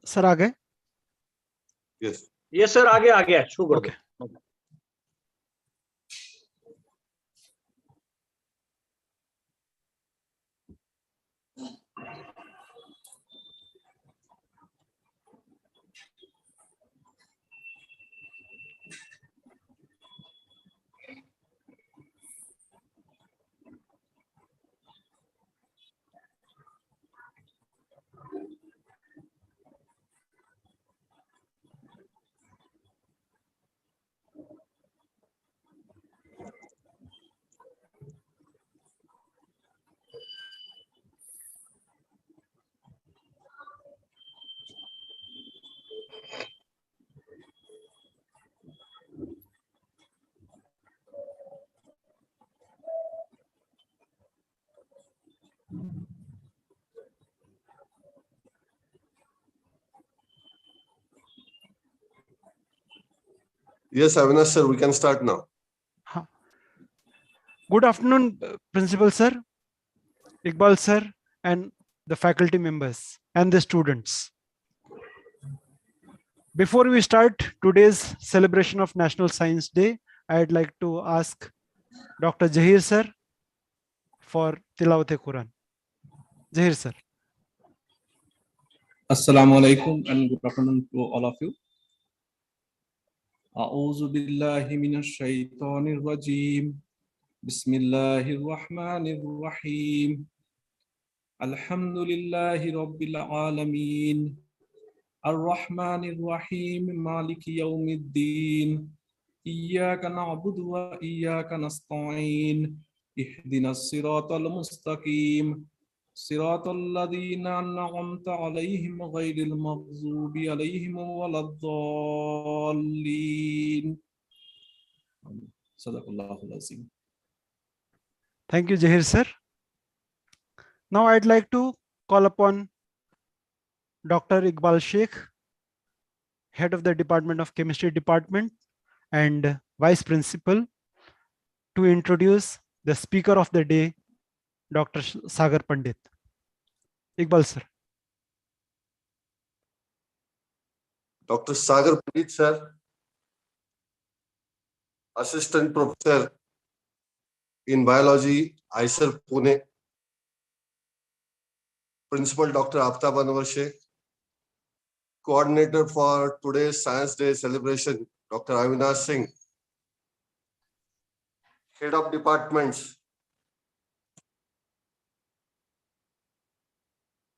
Sir आ गए? Yes sir, आ गया शुरू कर Okay. दो। Yes, Avinash sir, we can start now. Good afternoon, Principal sir, Iqbal sir, and the faculty members and the students. Before we start today's celebration of National Science Day, I'd like to ask Dr. Zahir sir for Tilawat-e-Quran. Zahir sir. Assalamu alaikum and good afternoon to all of you. A'udhu billahi minash shaitanir rajim. Bismillahir rahmanir rahim. Alhamdulillahi rabbil alameen. Ar-Rahmanir Rahim. Maliki yawmiddin. Iyyaka na'budu wa iyyaka nasta'in. Ihdinas siratal mustaqim. صراط الذين أنعمت عليهم غير المغضوب عليهم ولا الضالين. صدق الله العظيم. Thank you, Zahir sir. Now I'd like to call upon Dr. Iqbal Sheikh, Head of the Department of Chemistry Department and Vice Principal, to introduce the Speaker of the Day, Dr. Sagar Pandit. Iqbal sir. Dr. Sagar Pandit sir, Assistant Professor in Biology, ISER Pune. Principal Dr. Aftab Anwar Sheikh. Coordinator for today's Science Day celebration, Dr. Avinash Singh. Head of Departments,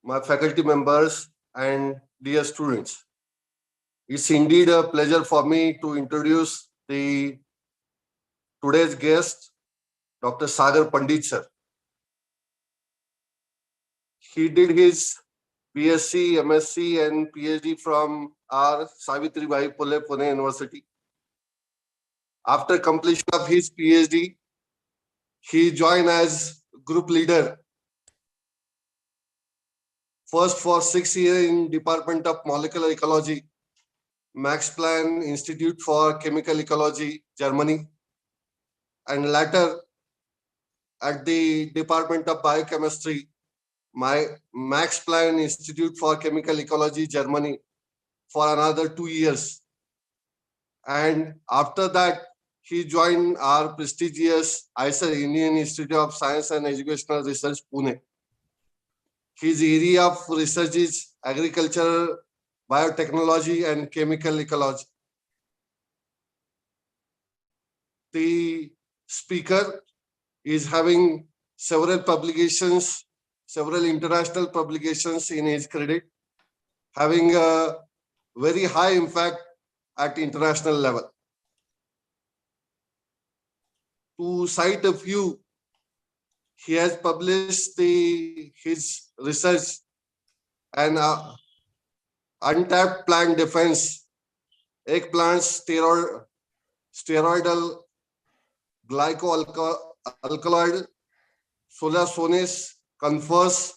my faculty members and dear students. It's indeed a pleasure for me to introduce today's guest, Dr. Sagar Pandit sir. He did his BSc, MSc and PhD from our Savitribai Phule Pune University. After completion of his PhD, he joined as group leader. First for 6 years in Department of Molecular Ecology, Max Planck Institute for Chemical Ecology, Germany, and later at the Department of Biochemistry, Max Planck Institute for Chemical Ecology, Germany, for another 2 years. And after that, he joined our prestigious ISER, Indian Institute of Science and Educational Research, Pune. His area of research is agriculture, biotechnology, and chemical ecology. The speaker is having several publications, several international publications in his credit, having a very high impact at international level. To cite a few, he has published his research and untapped plant defense, eggplants, steroidal glycoalkaloid, solasones confers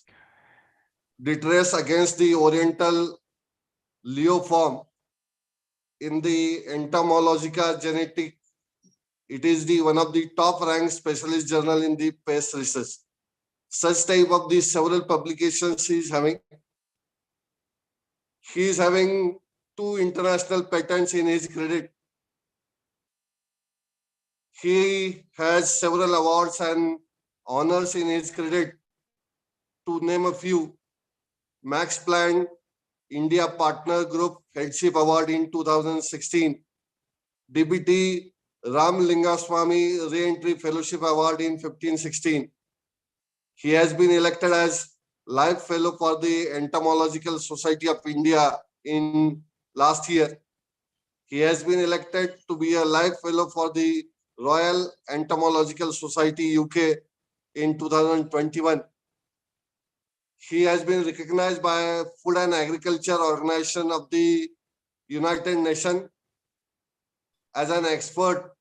deterrence against the oriental leoform. In the Entomologica Genetic, it is one of the top ranked specialist journal in the pest research. Such type of these several publications he is having. He is having 2 international patents in his credit. He has several awards and honors in his credit. To name a few, Max Planck India Partner Group Headship Award in 2016, DBT Ram Lingaswamy Re-Entry Fellowship Award in 15-16. He has been elected as Life Fellow for the Entomological Society of India in last year. He has been elected to be a Life Fellow for the Royal Entomological Society UK in 2021. He has been recognized by Food and Agriculture Organization of the United Nations as an expert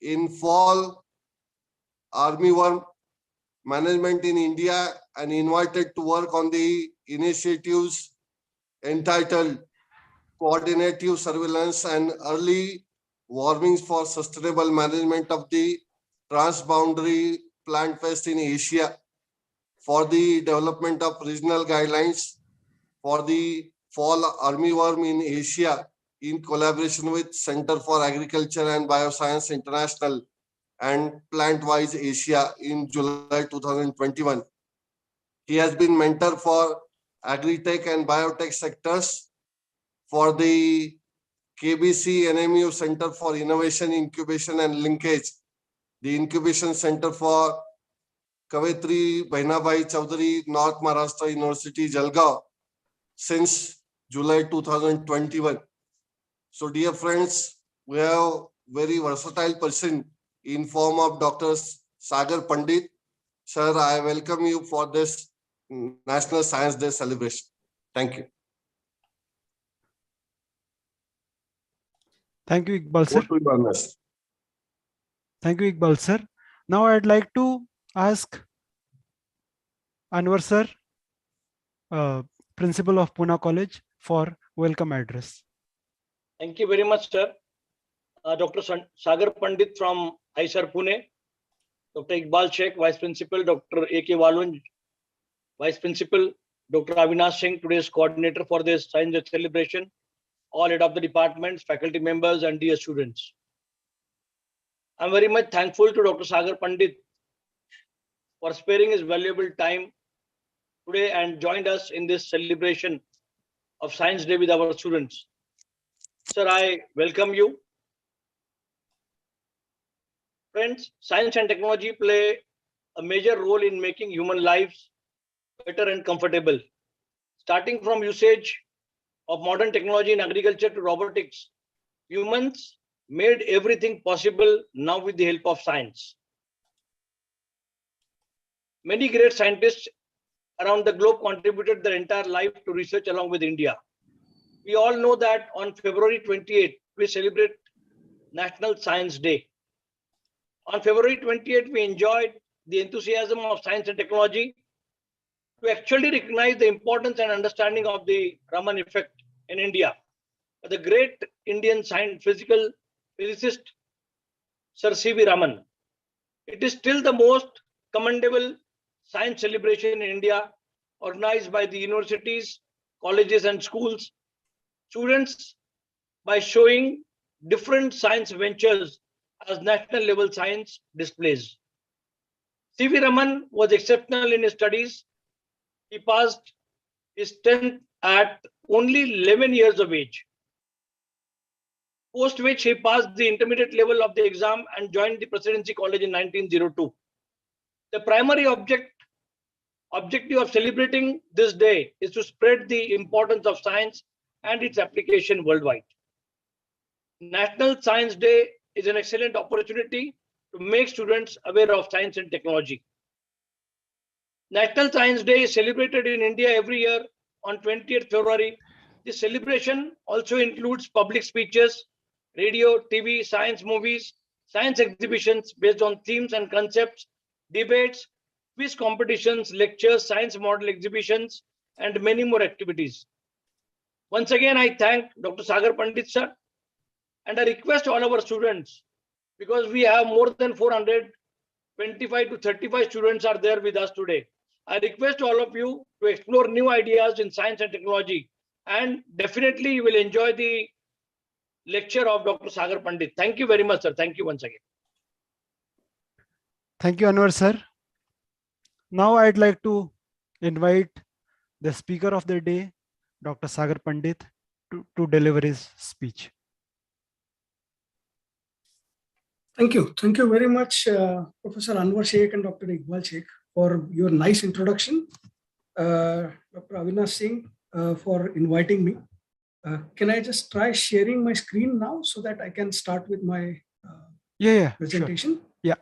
in fall armyworm management in India and invited to work on the initiatives entitled Coordinative Surveillance and Early Warnings for Sustainable Management of the Transboundary Plant Pest in Asia, for the development of regional guidelines for the fall armyworm in Asia in collaboration with Center for Agriculture and Bioscience International and Plantwise Asia in July 2021. He has been mentor for agri-tech and biotech sectors for the KBC NMU Center for Innovation, Incubation and Linkage, the Incubation Center for Kavitri Bhainabai Chaudhary, North Maharashtra University, Jalgaon, since July 2021. So, dear friends, we have very versatile person in form of Dr. Sagar Pandit. Sir, I welcome you for this National Science Day celebration. Thank you. Thank you, Iqbal sir. Over to you, Anas. Thank you, Iqbal sir. Now I'd like to ask Anwar sir, Principal of Pune College, for welcome address. Thank you very much, sir. Dr. Sagar Pandit from ISER Pune, Dr. Iqbal Sheikh, Vice Principal, Dr. A.K. Walunj, Vice Principal, Dr. Avinash Singh, today's coordinator for this Science Day celebration, all head of the departments, faculty members, and dear students. I'm very much thankful to Dr. Sagar Pandit for sparing his valuable time today and joined us in this celebration of Science Day with our students. Sir, I welcome you. Friends, science and technology play a major role in making human lives better and comfortable. Starting from usage of modern technology in agriculture to robotics, humans made everything possible now with the help of science. Many great scientists around the globe contributed their entire life to research along with India. We all know that on February 28th, we celebrate National Science Day. On February 28th, we enjoyed the enthusiasm of science and technology to actually recognize the importance and understanding of the Raman effect in India. The great Indian physicist, Sir C.V. Raman. It is still the most commendable science celebration in India, organized by the universities, colleges and schools. Students, by showing different science ventures as national level science displays. C.V. Raman was exceptional in his studies. He passed his 10th at only 11 years of age, post which he passed the intermediate level of the exam and joined the Presidency College in 1902. The primary objective of celebrating this day is to spread the importance of science and its application worldwide. National Science Day is an excellent opportunity to make students aware of science and technology. National Science Day is celebrated in India every year on 20th February. This celebration also includes public speeches, radio, TV, science movies, science exhibitions based on themes and concepts, debates, quiz competitions, lectures, science model exhibitions, and many more activities. Once again, I thank Dr. Sagar Pandit sir, and I request all our students, because we have more than 425 to 35 students are there with us today. I request all of you to explore new ideas in science and technology and definitely you will enjoy the lecture of Dr. Sagar Pandit. Thank you very much, sir. Thank you once again. Thank you, Anwar sir. Now I'd like to invite the speaker of the day, Dr. Sagar Pandit, to deliver his speech. Thank you. Thank you very much, Professor Anwar Sheikh and Dr. Iqbal Sheikh, for your nice introduction. Dr. Avinash Singh, for inviting me. Can I just try sharing my screen now so that I can start with my presentation? Sure. Yeah.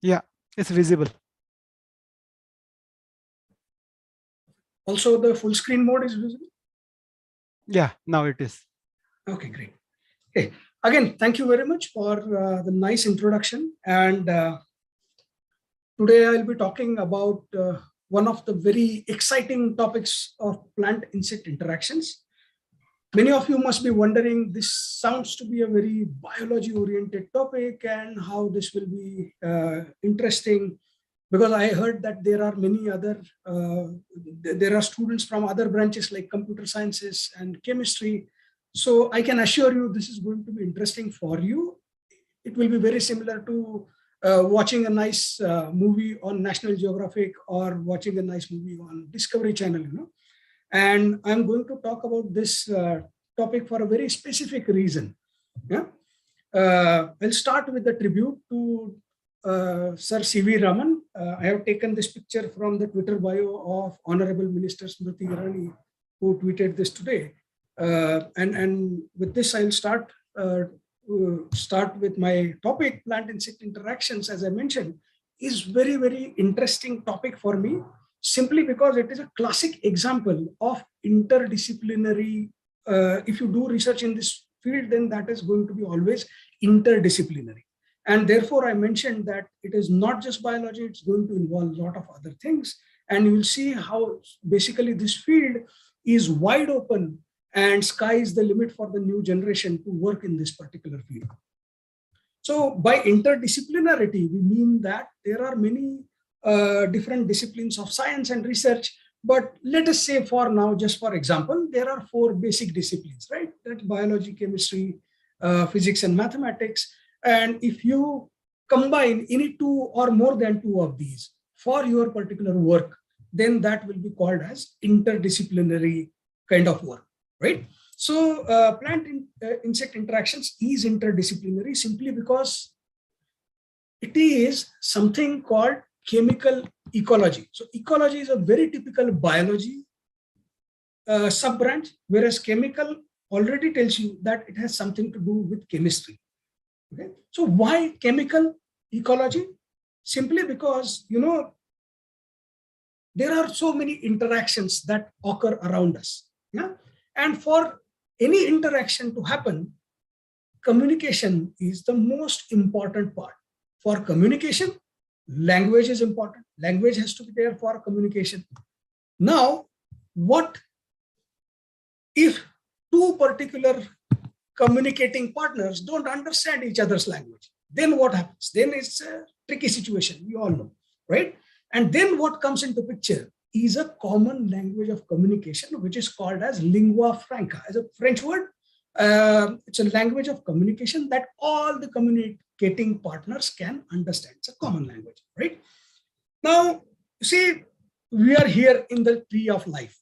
Yeah, it's visible. Also, the full screen mode is visible? Yeah, now it is. Okay, great. Okay, again, thank you very much for the nice introduction. And today I'll be talking about one of the very exciting topics of plant-insect interactions. Many of you must be wondering, this sounds to be a very biology-oriented topic and how this will be interesting, because I heard that there are many other, there are students from other branches like computer sciences and chemistry. So I can assure you this is going to be interesting for you. It will be very similar to watching a nice movie on National Geographic or watching a nice movie on Discovery Channel, you know. And I'm going to talk about this topic for a very specific reason. Yeah, I'll start with the tribute to Sir C.V. Raman. I have taken this picture from the Twitter bio of Honorable Minister Smriti Irani, who tweeted this today. And with this, I'll start with my topic. Plant-insect interactions, as I mentioned, is very, very interesting topic for me, simply because it is a classic example of interdisciplinary. If you do research in this field, then that is going to be always interdisciplinary. And therefore, I mentioned that it is not just biology, it's going to involve a lot of other things. And you will see how basically this field is wide open and sky is the limit for the new generation to work in this particular field. So by interdisciplinarity, we mean that there are many different disciplines of science and research, but let us say for now, just for example, there are 4 basic disciplines, right? That's biology, chemistry, physics, and mathematics. And if you combine any 2 or more than 2 of these for your particular work, then that will be called as interdisciplinary kind of work, right? So plant-insect interactions is interdisciplinary simply because it is something called chemical ecology. So ecology is a very typical biology sub-branch, whereas chemical already tells you that it has something to do with chemistry. Okay, so why chemical ecology? Simply because, you know, there are so many interactions that occur around us. Yeah, and for any interaction to happen, communication is the most important part. For communication, language is important. Language has to be there for communication. Now, what if 2 particular communicating partners don't understand each other's language? Then what happens? Then it's a tricky situation, we all know, right? And then what comes into picture is a common language of communication, which is called as lingua franca. As a French word, it's a language of communication that all the communicating partners can understand. It's a common language, right? Now, you see, we are here in the tree of life,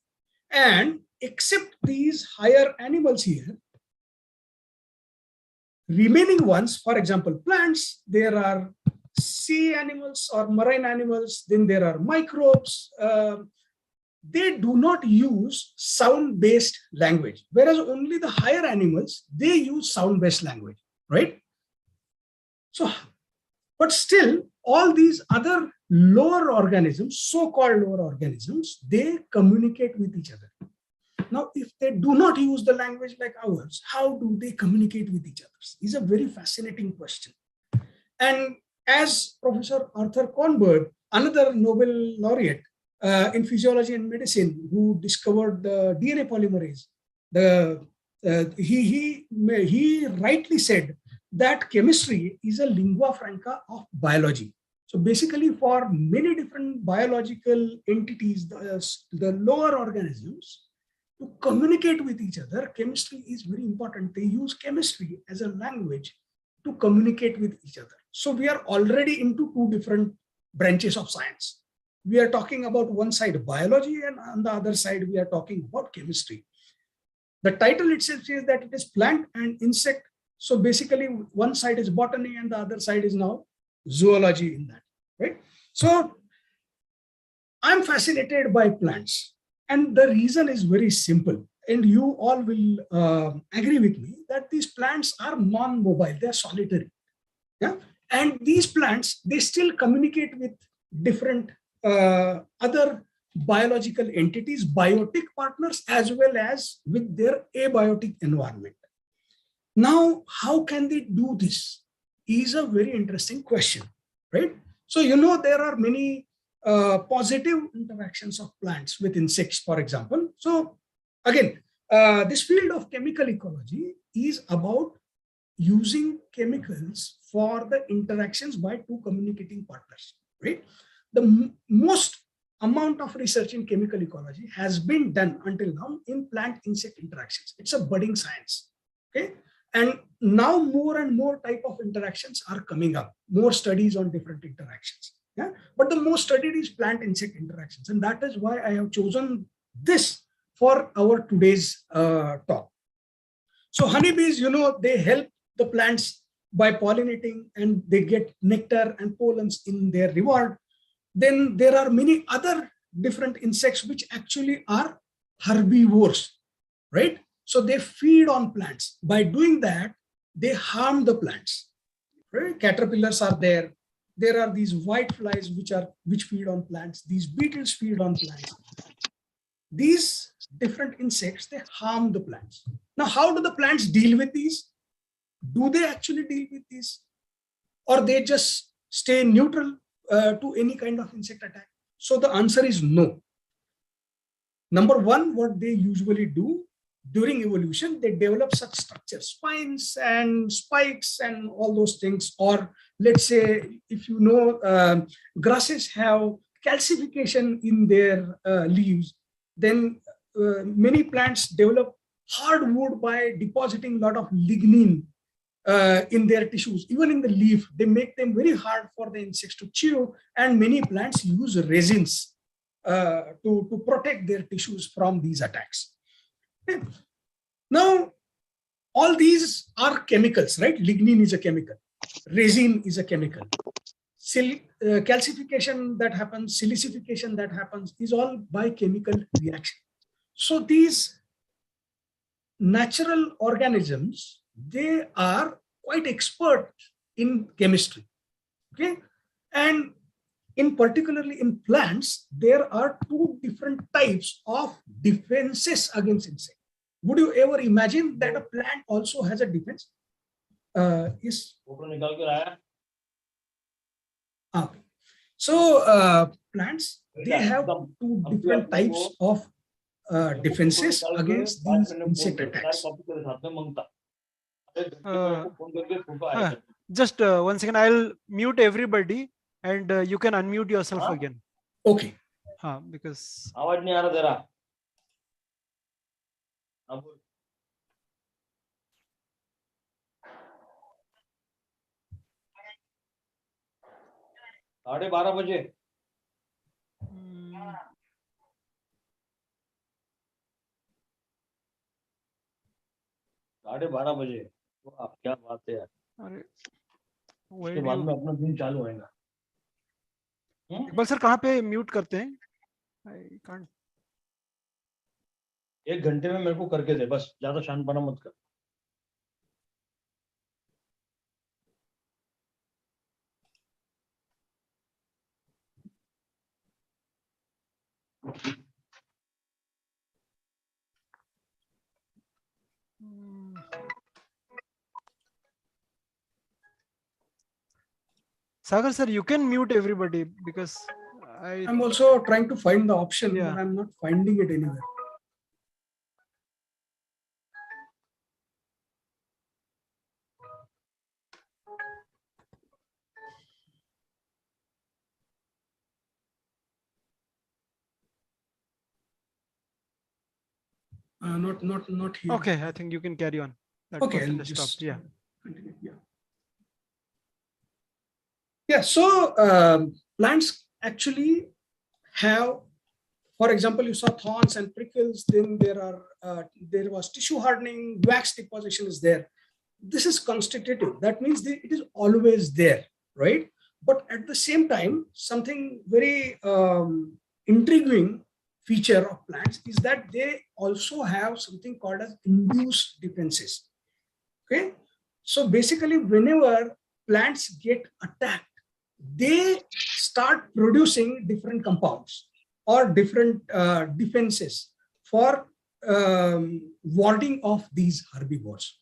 and except these higher animals here, remaining ones, for example, plants, there are sea animals or marine animals, then there are microbes. They do not use sound-based language, whereas only the higher animals, they use sound-based language, right? So, but still, all these other lower organisms, so-called lower organisms, they communicate with each other. Now, if they do not use the language like ours, how do they communicate with each other? Is a very fascinating question. And as Professor Arthur Kornberg, another Nobel laureate, in physiology and medicine who discovered the DNA polymerase. He rightly said that chemistry is a lingua franca of biology. So basically, for many different biological entities, the lower organisms, to communicate with each other, chemistry is very important. They use chemistry as a language to communicate with each other. So we are already into two different branches of science. We are talking about one side biology, and on the other side, we are talking about chemistry. The title itself says that it is plant and insect. So basically, one side is botany and the other side is now zoology in that, right? So I'm fascinated by plants. And the reason is very simple. And you all will agree with me that these plants are non-mobile, they're solitary. Yeah. And these plants, they still communicate with different other biological entities, biotic partners, as well as with their abiotic environment. Now, how can they do this? Is a very interesting question, right? So, there are many positive interactions of plants with insects, for example. So again, this field of chemical ecology is about using chemicals for the interactions by two communicating partners, right? The most amount of research in chemical ecology has been done until now in plant-insect interactions. It's a budding science, okay? And now more and more type of interactions are coming up, more studies on different interactions. Yeah, but the most studied is plant-insect interactions, and that is why I have chosen this for our today's talk. So honeybees, they help the plants by pollinating, and they get nectar and pollens in their reward. Then there are many other different insects which actually are herbivores, right? So they feed on plants. By doing that, they harm the plants. Right? Caterpillars are there. There are these white flies which feed on plants. These beetles feed on plants. These different insects, they harm the plants. Now, how do the plants deal with these? Do they actually deal with these? Or they just stay neutral to any kind of insect attack? So the answer is no. Number one, what they usually do during evolution, they develop such structures, spines and spikes and all those things. Or let's say, if grasses have calcification in their leaves, then many plants develop hardwood by depositing a lot of lignin in their tissues. Even in the leaf, they make them very hard for the insects to chew, and many plants use resins to protect their tissues from these attacks. Okay. Now, all these are chemicals, right? Lignin is a chemical. Resin is a chemical. Calcification that happens, silicification that happens is all by chemical reaction. So these natural organisms, they are quite expert in chemistry, okay? And particularly in plants, there are two different types of defenses against insects. Would you ever imagine that a plant also has a defense? Yes. Okay. So plants, they have two different types of defenses against these insect attacks. Just 1 second, I'll mute everybody and you can unmute yourself again. Okay. Because साढ़े 12 बजे तो आप क्या बात है यार, उसके बाद में अपना दिन चालू होएगा। इकबाल सर कहाँ पे म्यूट करते हैं? I can't. 1 घंटे में मेरे को करके दे, बस ज्यादा शानपना मत कर। Sagar sir, you can mute everybody because I'm also trying to find the option, Yeah. but I'm not finding it anywhere. Not here. Okay, I think you can carry on. That Okay, person I'll has stopped. just Yeah. continue. Yeah. So plants actually have, for example, you saw thorns and prickles. Then there was tissue hardening, wax deposition is there. This is constitutive. That means it is always there, right? But at the same time, something very intriguing feature of plants is that they also have something called as induced defenses. Okay, so basically, whenever plants get attacked, they start producing different compounds or different defenses for warding off these herbivores.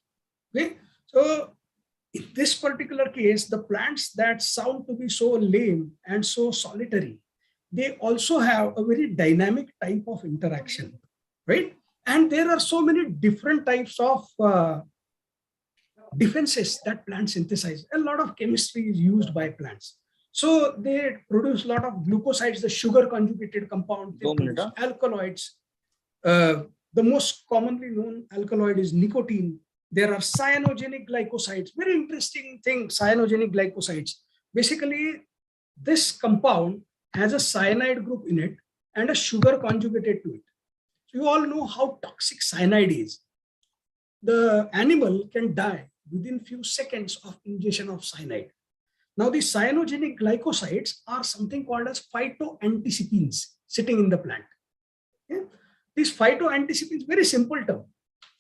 Okay, so in this particular case, the plants that sound to be so lame and so solitary, they also have a very dynamic type of interaction, right? And there are so many different types of defenses that plants synthesize. A lot of chemistry is used by plants. So they produce a lot of glucosides, the sugar conjugated compound, they produce alkaloids. The most commonly known alkaloid is nicotine. There are cyanogenic glycosides. Very interesting thing, cyanogenic glycosides. Basically, this compound has a cyanide group in it and a sugar conjugated to it. So you all know how toxic cyanide is. The animal can die within few seconds of ingestion of cyanide. Now, the cyanogenic glycosides are something called as phytoanticipins sitting in the plant. Okay? These phytoanticipins, very simple term.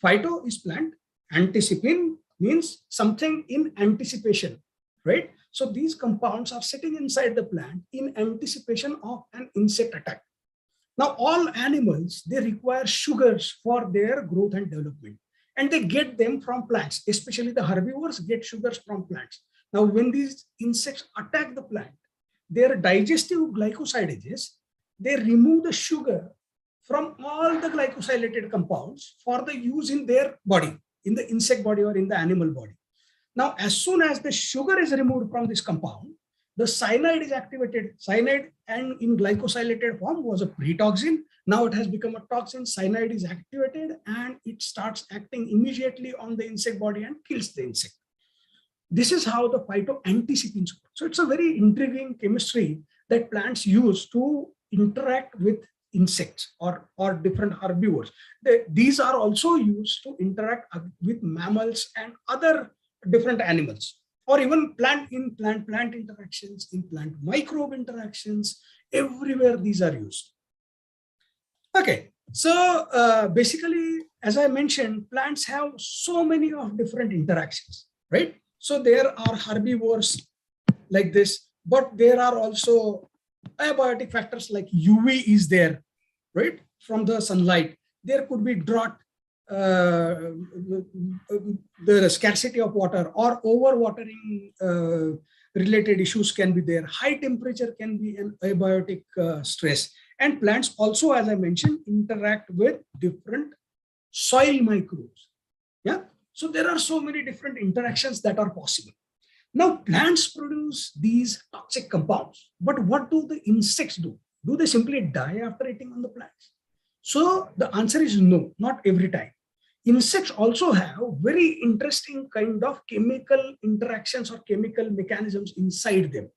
Phyto is plant, anticipin means something in anticipation, right? So these compounds are sitting inside the plant in anticipation of an insect attack. Now, all animals, they require sugars for their growth and development, and they get them from plants, especially the herbivores get sugars from plants. Now, when these insects attack the plant, their digestive glycosidases, they remove the sugar from all the glycosylated compounds for the use in their body, in the insect body or in the animal body. Now, as soon as the sugar is removed from this compound, the cyanide is activated. Cyanide and in glycosylated form was a pre-toxin. Now it has become a toxin. Cyanide is activated and it starts acting immediately on the insect body and kills the insect. This is how the phytoanticipins work. So it's a very intriguing chemistry that plants use to interact with insects or different herbivores. These are also used to interact with mammals and other different animals, or even plant interactions, in plant microbe interactions. Everywhere these are used. Okay, so basically, as I mentioned, plants have so many of different interactions, right? So there are herbivores like this, but there are also abiotic factors like UV is there, right? From the sunlight. There could be drought, the scarcity of water or overwatering related issues can be there. High temperature can be an abiotic stress. And plants also, as I mentioned, interact with different soil microbes. Yeah. So there are so many different interactions that are possible. Now, plants produce these toxic compounds, but what do the insects do? Do they simply die after eating on the plants? So the answer is no, not every time. Insects also have very interesting kind of chemical interactions or chemical mechanisms inside them.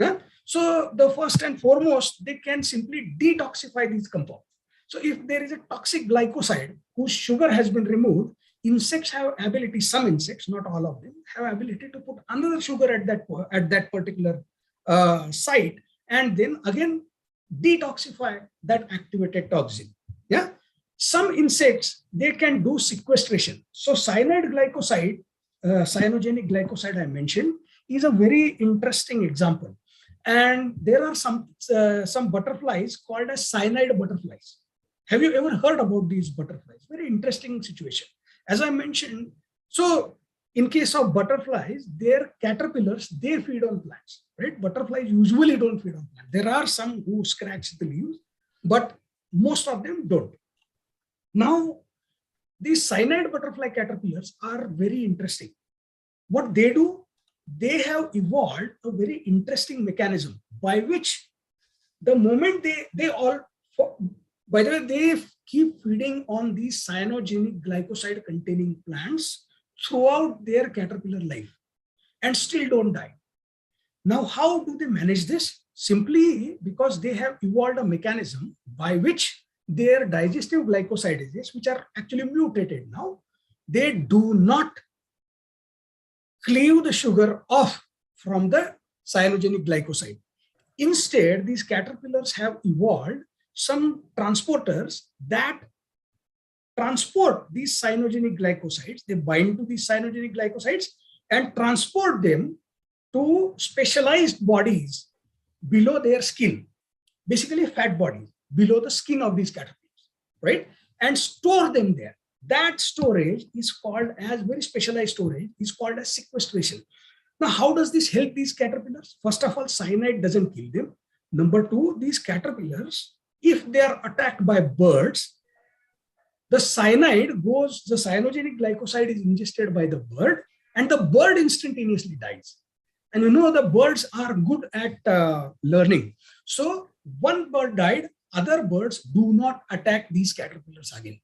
Yeah? So the first and foremost, they can simply detoxify these compounds. So if there is a toxic glycoside whose sugar has been removed, insects have ability, some insects, not all of them, have ability to put another sugar at that particular site and then again detoxify that activated toxin. Yeah. Some insects, they can do sequestration. So cyanide glycoside, cyanogenic glycoside I mentioned, is a very interesting example. And there are some butterflies called as cyanide butterflies. Have you ever heard about these butterflies? Very interesting situation. As I mentioned, so In case of butterflies, their caterpillars, they feed on plants, right? Butterflies usually don't feed on plants. There are some who scratch the leaves, but most of them don't. Now, these cyanide butterfly caterpillars are very interesting. What they do, they have evolved a very interesting mechanism by which the moment by the way, they keep feeding on these cyanogenic glycoside containing plants throughout their caterpillar life and still don't die. Now, how do they manage this? Simply because they have evolved a mechanism by which their digestive glycosidases, which are actually mutated now, they do not cleave the sugar off from the cyanogenic glycoside. Instead, these caterpillars have evolved some transporters that transport these cyanogenic glycosides. They bind to these cyanogenic glycosides and transport them to specialized bodies below their skin, basically fat bodies below the skin of these caterpillars, right? And store them there. That storage is called as very specialized storage, is called as sequestration. Now, how does this help these caterpillars? First of all, cyanide doesn't kill them. Number two, these caterpillars, if they are attacked by birds, the cyanide goes, the cyanogenic glycoside is ingested by the bird, and the bird instantaneously dies. And you know, the birds are good at learning. So one bird died, other birds do not attack these caterpillars again.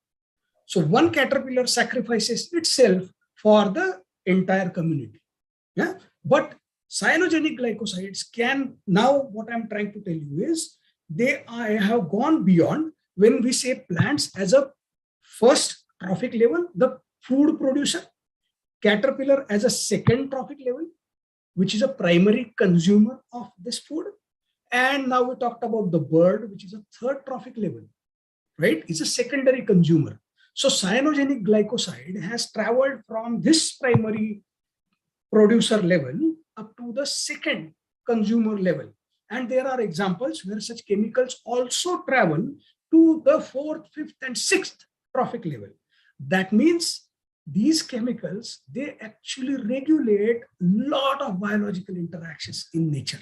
So one caterpillar sacrifices itself for the entire community. Yeah, but cyanogenic glycosides can, now what I'm trying to tell you is, they have gone beyond when we say plants as a first trophic level, the food producer, caterpillar as a second trophic level, which is a primary consumer of this food. And now we talked about the bird, which is a third trophic level, right? It's a secondary consumer. So cyanogenic glycoside has traveled from this primary producer level up to the second consumer level. And there are examples where such chemicals also travel to the fourth, fifth, and sixth trophic level. That means these chemicals, they actually regulate a lot of biological interactions in nature.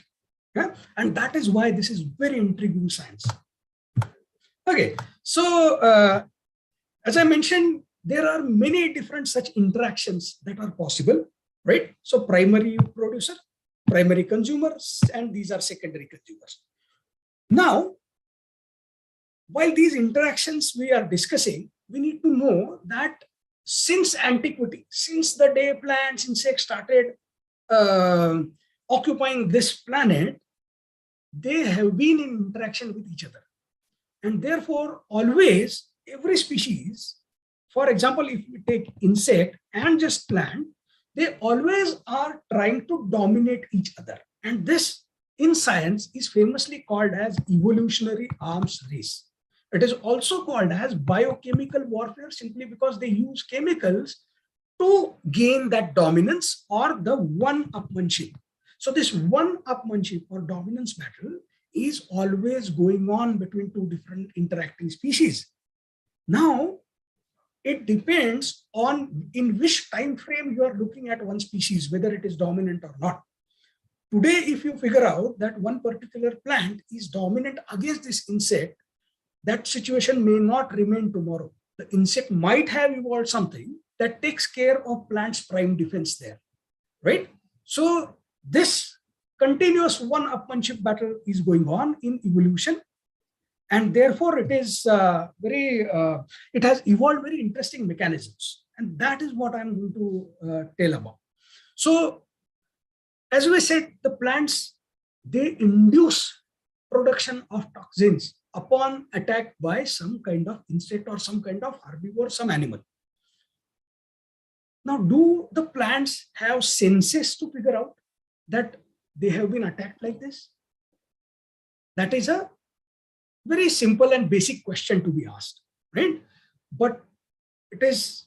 Yeah? And that is why this is very intriguing science. Okay, so as I mentioned, there are many different such interactions that are possible, right? So primary producer, primary consumers, and these are secondary consumers. Now, while these interactions we are discussing, we need to know that since antiquity, since the day plants, insects started occupying this planet, they have been in interaction with each other. And therefore, always, every species, for example, if we take insect and just plant, they always are trying to dominate each other. And this in science is famously called as evolutionary arms race. It is also called as biochemical warfare simply because they use chemicals to gain that dominance or the one-upmanship. So this one-upmanship or dominance battle is always going on between two different interacting species. Now, it depends on in which time frame you are looking at one species, whether it is dominant or not. Today, if you figure out that one particular plant is dominant against this insect, that situation may not remain tomorrow. The insect might have evolved something that takes care of plant's prime defense there, right? So this continuous one-upmanship battle is going on in evolution. And therefore, it is it has evolved very interesting mechanisms. And that is what I'm going to tell about. So, as we said, the plants, they induce production of toxins upon attack by some kind of insect or some kind of herbivore, some animal. Now, do the plants have senses to figure out that they have been attacked like this? That is a very simple and basic question to be asked, right? But it is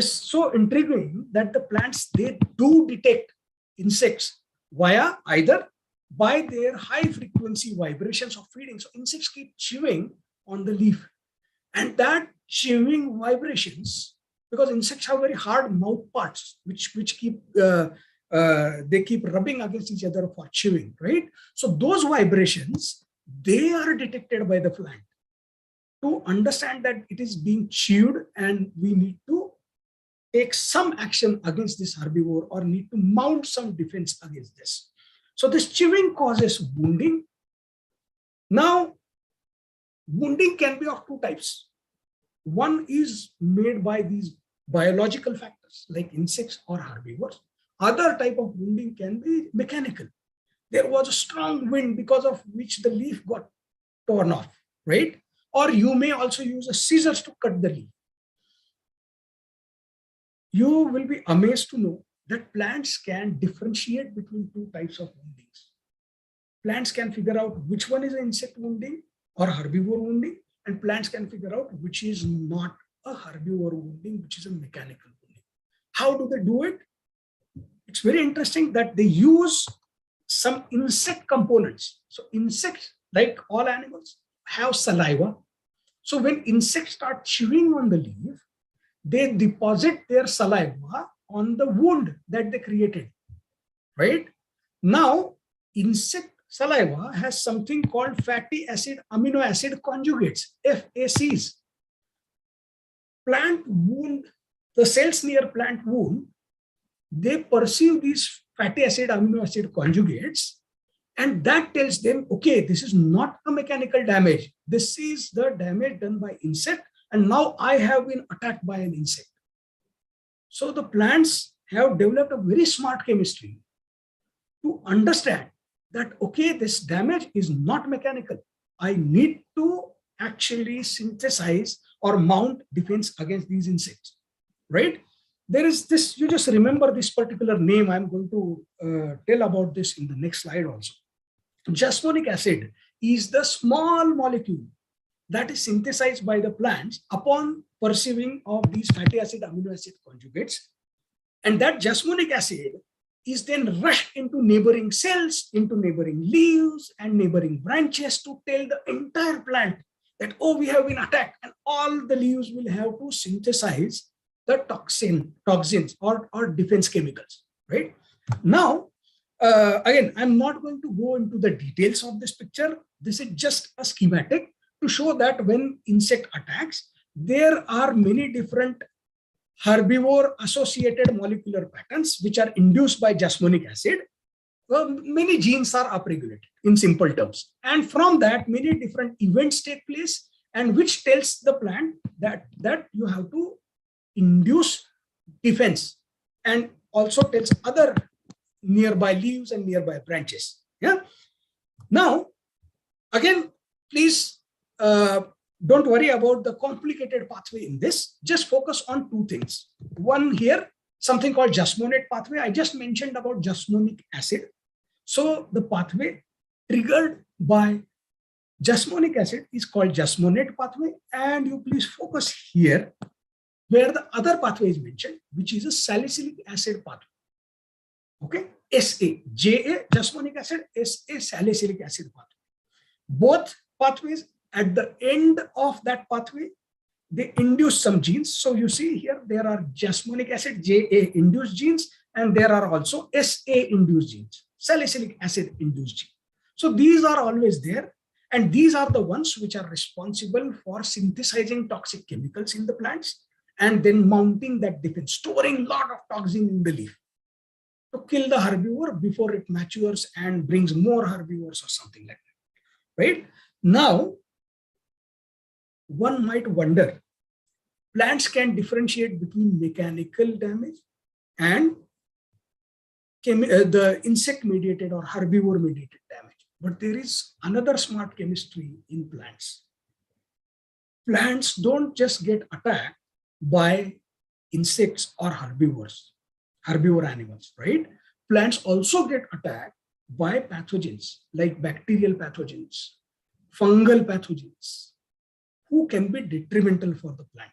so intriguing that the plants, they do detect insects via either by their high frequency vibrations of feeding. So insects keep chewing on the leaf, and that chewing vibrations because insects have very hard mouth parts, which keep they keep rubbing against each other for chewing, right? So those vibrations, they are detected by the plant to understand that it is being chewed and we need to take some action against this herbivore or need to mount some defense against this. So this chewing causes wounding. Now, wounding can be of two types. One is made by these biological factors like insects or herbivores. Other type of wounding can be mechanical. There was a strong wind because of which the leaf got torn off, right? Or you may also use a scissors to cut the leaf. You will be amazed to know that plants can differentiate between two types of woundings. Plants can figure out which one is an insect wounding or herbivore wounding, and plants can figure out which is not a herbivore wounding, which is a mechanical wounding. How do they do it? It's very interesting that they use some insect components. So insects, like all animals, have saliva. So when insects start chewing on the leaf, they deposit their saliva on the wound that they created, right? Now, insect saliva has something called fatty acid amino acid conjugates, FACs. Plant wound, the cells near plant wound, they perceive these fatty acid amino acid conjugates, and that tells them, okay, this is not a mechanical damage. This is the damage done by insect, and now I have been attacked by an insect. So the plants have developed a very smart chemistry to understand that, okay, this damage is not mechanical. I need to actually synthesize or mount defense against these insects, right? There is this, you just remember this particular name. I'm going to tell about this in the next slide also. Jasmonic acid is the small molecule that is synthesized by the plants upon perceiving of these fatty acid amino acid conjugates. And that jasmonic acid is then rushed into neighboring cells, into neighboring leaves and neighboring branches to tell the entire plant that, oh, we have been attacked, and all the leaves will have to synthesize the toxins or defense chemicals, right? Now, again, I'm not going to go into the details of this picture. This is just a schematic to show that when insect attacks, there are many different herbivore associated molecular patterns which are induced by jasmonic acid. Many genes are upregulated in simple terms. And from that, many different events take place, and which tells the plant that you have to induce defense, and also tells other nearby leaves and nearby branches. Yeah. Now, again, please don't worry about the complicated pathway in this. Just focus on two things. One here, something called jasmonate pathway. I just mentioned about jasmonic acid. So the pathway triggered by jasmonic acid is called jasmonate pathway. And you please focus here where the other pathway is mentioned, which is a salicylic acid pathway. Okay, SA, JA, jasmonic acid, SA, salicylic acid pathway. Both pathways, at the end of that pathway, they induce some genes. So you see here, there are jasmonic acid, JA induced genes, and there are also SA induced genes, salicylic acid induced genes. So these are always there. And these are the ones which are responsible for synthesizing toxic chemicals in the plants and then mounting that defense, storing a lot of toxin in the leaf to kill the herbivore before it matures and brings more herbivores or something like that, right? Now, one might wonder, plants can differentiate between mechanical damage and the insect-mediated or herbivore-mediated damage. But there is another smart chemistry in plants. Plants don't just get attacked by insects or herbivore animals, right? Plants also get attacked by pathogens like bacterial pathogens, fungal pathogens, who can be detrimental for the plant.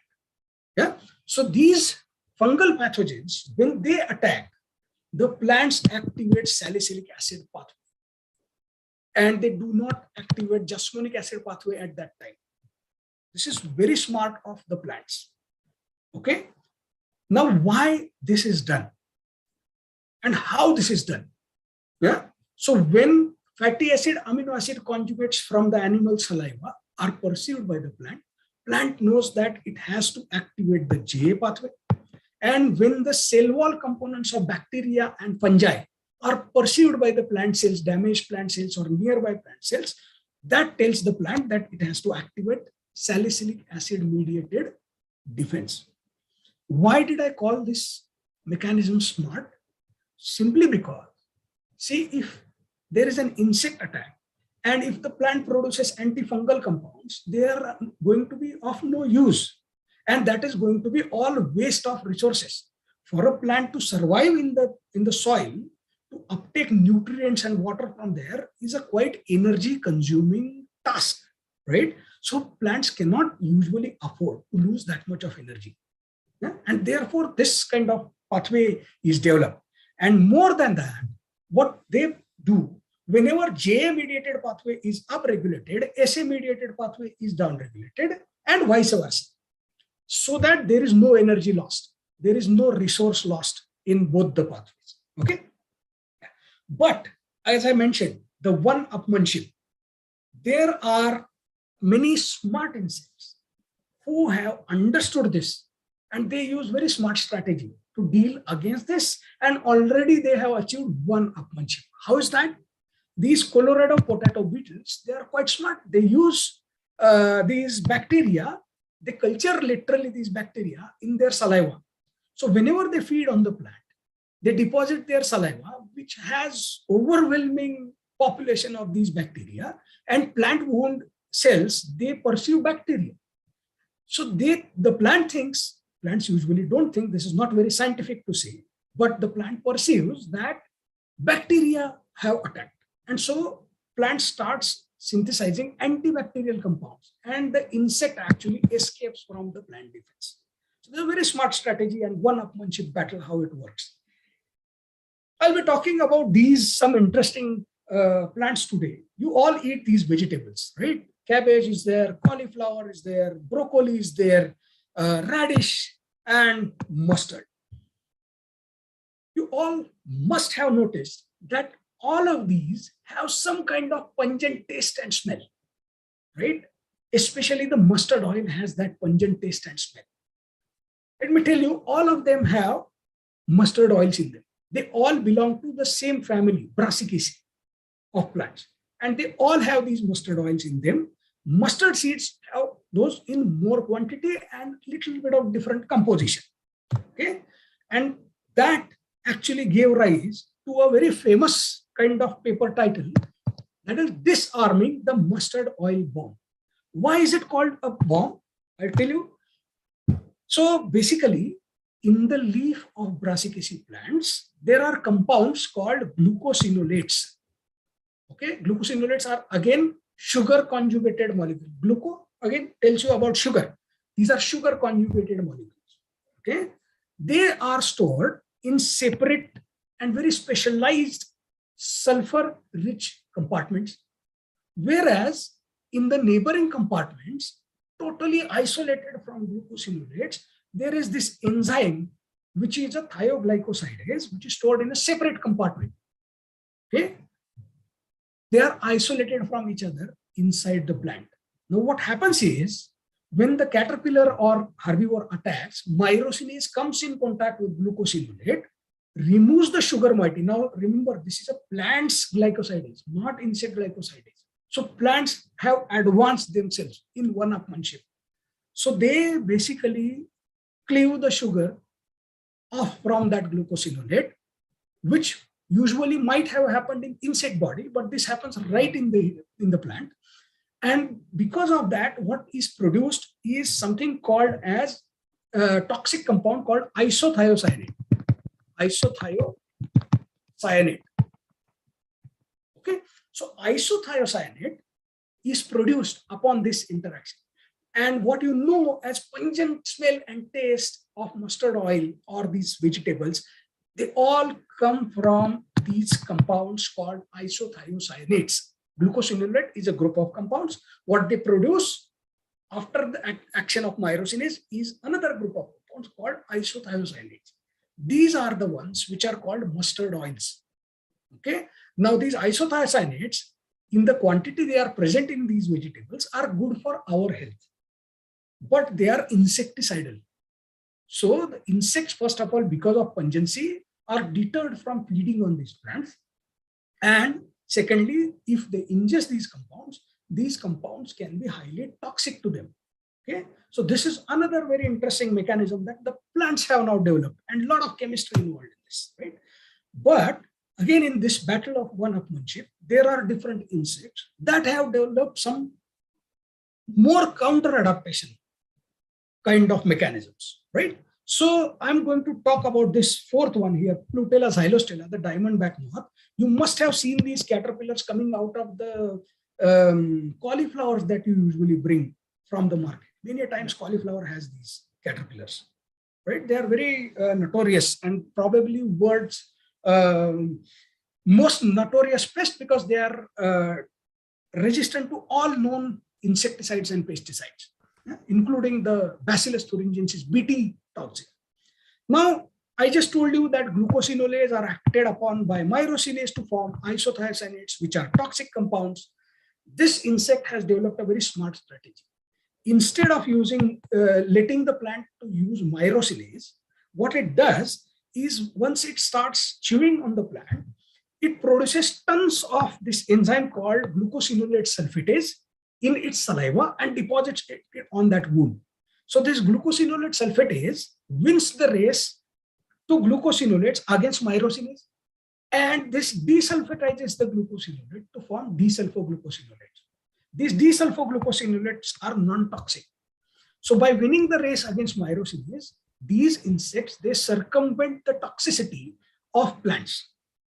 Yeah. So these fungal pathogens, when they attack, the plants activate salicylic acid pathway, and they do not activate jasmonic acid pathway at that time. This is very smart of the plants. Okay. Now, why this is done and how this is done? Yeah. So when fatty acid, amino acid conjugates from the animal saliva are perceived by the plant knows that it has to activate the JA pathway. And when the cell wall components of bacteria and fungi are perceived by the plant cells, damaged plant cells or nearby plant cells, that tells the plant that it has to activate salicylic acid mediated defense. Why did I call this mechanism smart? Simply because, see, if there is an insect attack and if the plant produces antifungal compounds, they are going to be of no use. And that is going to be all waste of resources. For a plant to survive in the soil, to uptake nutrients and water from there is a quite energy consuming task, right? So plants cannot usually afford to lose that much of energy. Yeah? And therefore this kind of pathway is developed. And more than that, what they do, whenever JA mediated pathway is upregulated, SA mediated pathway is downregulated, and vice versa. So that there is no energy lost, there is no resource lost in both the pathways. Okay. But as I mentioned, the one-upmanship, there are many smart insects who have understood this and they use very smart strategy to deal against this, and already they have achieved one-upmanship. How is that? These Colorado potato beetles, they are quite smart. They use these bacteria, they culture literally these bacteria in their saliva. So whenever they feed on the plant, they deposit their saliva, which has overwhelming population of these bacteria, and plant wound cells, they perceive bacteria. So the plant thinks, plants usually don't think, this is not very scientific to say, but the plant perceives that bacteria have attacked. And so plant starts synthesizing antibacterial compounds and the insect actually escapes from the plant defense. So there's a very smart strategy and one-upmanship battle, how it works. I'll be talking about some interesting plants today. You all eat these vegetables, right? Cabbage is there, cauliflower is there, broccoli is there, radish and mustard. You all must have noticed that all of these have some kind of pungent taste and smell, right? Especially the mustard oil has that pungent taste and smell. Let me tell you, all of them have mustard oils in them. They all belong to the same family, Brassicaceae of plants. And they all have these mustard oils in them. Mustard seeds have those in more quantity and little bit of different composition. Okay. And that actually gave rise to a very famous kind of paper title, that is Disarming the Mustard Oil Bomb. Why is it called a bomb? I'll tell you. So basically, in the leaf of Brassicaceae plants, there are compounds called glucosinolates. Okay, glucosinolates are again sugar conjugated molecules. Gluco again tells you about sugar. These are sugar conjugated molecules. Okay, they are stored in separate and very specialized sulfur-rich compartments, whereas in the neighboring compartments, totally isolated from glucosinolates, there is this enzyme which is a thioglycosidase, which is stored in a separate compartment. Okay, they are isolated from each other inside the plant. Now, what happens is when the caterpillar or herbivore attacks, myrosinase comes in contact with glucosinolate, removes the sugar moiety. Now, remember, this is a plant's glycosidase, not insect glycosidase. So plants have advanced themselves in one-upmanship. So they basically cleave the sugar off from that glucosinolate, which usually might have happened in insect body, but this happens right in the plant. And because of that, what is produced is something called as a toxic compound called isothiocyanate. Isothiocyanate. Okay, so isothiocyanate is produced upon this interaction. And what you know as pungent smell and taste of mustard oil or these vegetables, they all come from these compounds called isothiocyanates. Glucosinolate is a group of compounds. What they produce after the action of myrosinase is another group of compounds called isothiocyanates. These are the ones which are called mustard oils. Okay. Now these isothiocyanates, in the quantity they are present in these vegetables, are good for our health, but they are insecticidal. So the insects, first of all, because of pungency, are deterred from feeding on these plants. And secondly, if they ingest these compounds can be highly toxic to them. Okay, so this is another very interesting mechanism that the plants have now developed, and a lot of chemistry involved in this, right? But again, in this battle of one-upmanship, there are different insects that have developed some more counter-adaptation kind of mechanisms, right? So I'm going to talk about this fourth one here, Plutella xylostella, the diamondback moth. You must have seen these caterpillars coming out of the cauliflowers that you usually bring from the market. Many times cauliflower has these caterpillars, right? They are very notorious and probably world's most notorious pest because they are resistant to all known insecticides and pesticides, including the Bacillus thuringiensis Bt toxin. Now, I just told you that glucosinolates are acted upon by myrosinase to form isothiocyanates, which are toxic compounds. This insect has developed a very smart strategy. Instead of letting the plant to use myrosinase, what it does is once it starts chewing on the plant, it produces tons of this enzyme called glucosinolate sulfatase in its saliva and deposits it on that wound. So this glucosinolate sulfatase wins the race to glucosinolates against myrosinase, and this desulfatizes the glucosinolate to form desulfoglucosinolates. These desulfoglucosinolates are non-toxic. So by winning the race against myrosinase, these insects, they circumvent the toxicity of plants.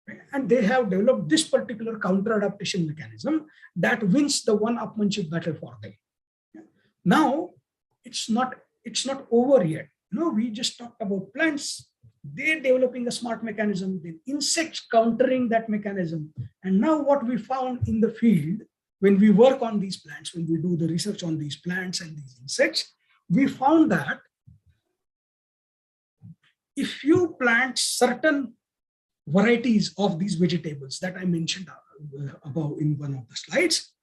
Right? And they have developed this particular counter-adaptation mechanism that wins the one-upmanship battle for them. Now, it's not over yet. We just talked about plants. They're developing a smart mechanism, then insects countering that mechanism. And now what we found in the field, when we work on these plants, when we do the research on these plants and these insects, we found that if you plant certain varieties of these vegetables that I mentioned above in one of the slides,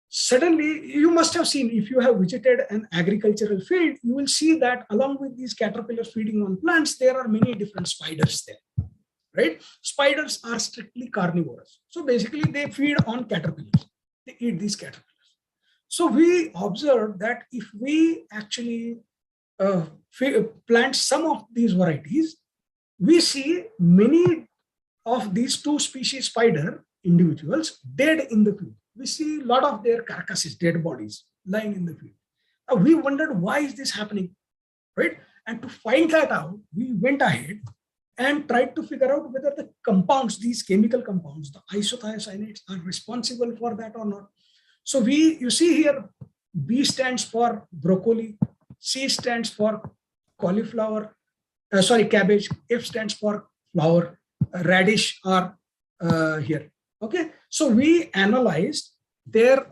suddenly you must have seen, if you have visited an agricultural field, you will see that along with these caterpillars feeding on plants, there are many different spiders there, right? Spiders are strictly carnivorous. So basically they feed on caterpillars. They eat these caterpillars. So we observed that if we actually plant some of these varieties, we see many of these two species spider individuals dead in the field. We see a lot of their carcasses, dead bodies lying in the field. Now we wondered, why is this happening, right? And to find that out, we went ahead and tried to figure out whether the compounds, these chemical compounds, the isothiocyanates, are responsible for that or not. So you see here, B stands for broccoli, C stands for cauliflower, cabbage, F stands for flower, radish are here. Okay, so we analyzed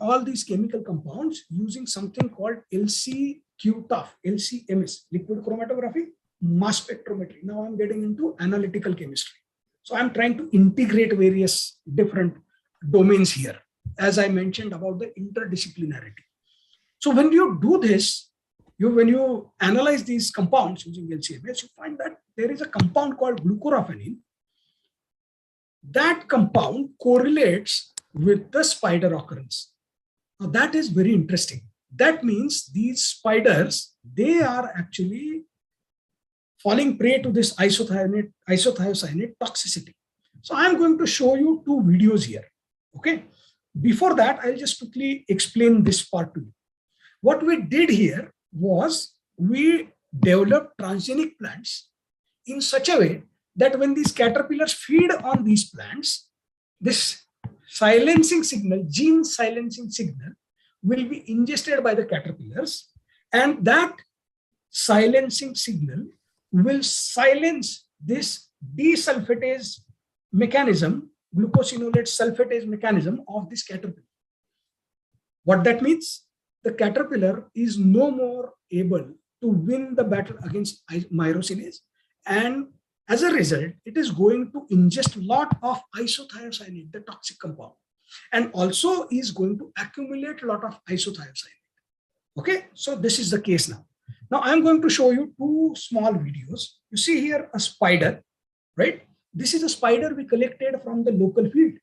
all these chemical compounds using something called LC-QTOF, LCMS, liquid chromatography, mass spectrometry. Now I'm getting into analytical chemistry. So I'm trying to integrate various different domains here, as I mentioned about the interdisciplinarity. So when you do this, when you analyze these compounds using LCMS, you find that there is a compound called glucoraphanin. That compound correlates with the spider occurrence. Now that is very interesting. That means these spiders, they are actually falling prey to this isothiocyanate toxicity. So I'm going to show you two videos here. Okay. Before that, I'll just quickly explain this part to you. What we did here was we developed transgenic plants in such a way that when these caterpillars feed on these plants, this silencing signal, gene silencing signal, will be ingested by the caterpillars, and that silencing signal will silence this desulfatase mechanism, glucosinolate sulfatase mechanism of this caterpillar. What that means? The caterpillar is no more able to win the battle against myrosinase. And as a result, it is going to ingest a lot of isothiocyanate, the toxic compound, and also is going to accumulate a lot of isothiocyanate. Okay, so this is the case now. Now I'm going to show you two small videos. You see here a spider, right? This is a spider we collected from the local field.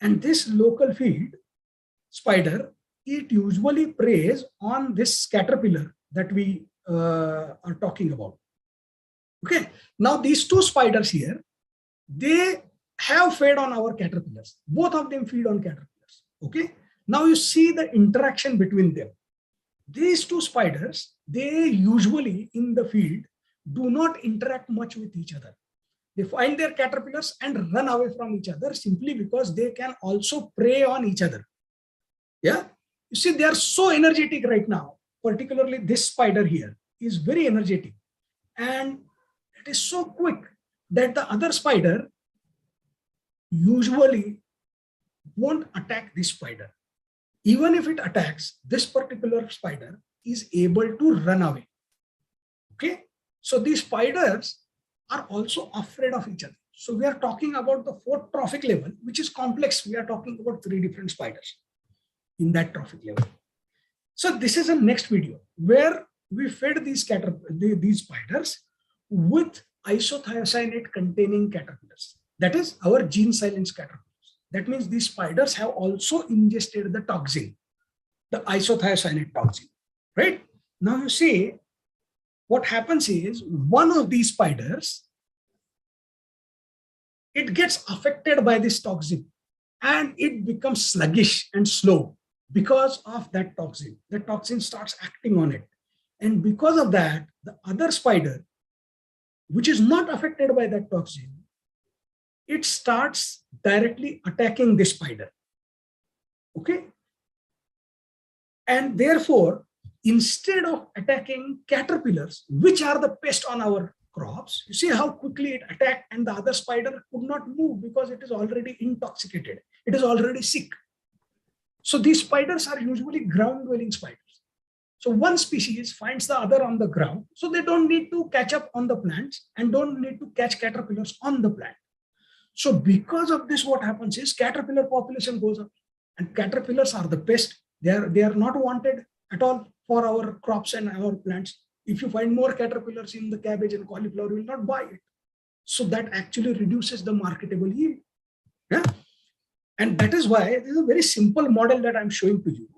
And this local field spider, it usually preys on this caterpillar that we are talking about. Okay, now these two spiders here, they have fed on our caterpillars. Both of them feed on caterpillars. Okay, now you see the interaction between them. These two spiders, they usually in the field do not interact much with each other. They find their caterpillars and run away from each other simply because they can also prey on each other. Yeah, you see, they are so energetic right now. Particularly this spider here is very energetic, and it is so quick that the other spider usually won't attack this spider. Even if it attacks, this particular spider is able to run away. Okay, so these spiders are also afraid of each other. So we are talking about the fourth trophic level, which is complex. We are talking about 3 different spiders in that trophic level. So this is a next video where we fed these spiders with isothiocyanate containing caterpillars. That is our gene silence caterpillars. That means these spiders have also ingested the toxin, the isothiocyanate toxin, right? Now you see what happens is one of these spiders, it gets affected by this toxin and it becomes sluggish and slow because of that toxin. The toxin starts acting on it. And because of that, the other spider, which is not affected by that toxin, it starts directly attacking this spider. Okay? And therefore, instead of attacking caterpillars, which are the pest on our crops, you see how quickly it attacked, and the other spider could not move because it is already intoxicated. It is already sick. So these spiders are usually ground-dwelling spiders. So one species finds the other on the ground, so they don't need to catch up on the plants and don't need to catch caterpillars on the plant. So because of this, what happens is caterpillar population goes up, and caterpillars are the pest. They are not wanted at all for our crops and our plants. If you find more caterpillars in the cabbage and cauliflower, you will not buy it. So that actually reduces the marketable yield. Yeah? And that is why this is a very simple model that I'm showing to you.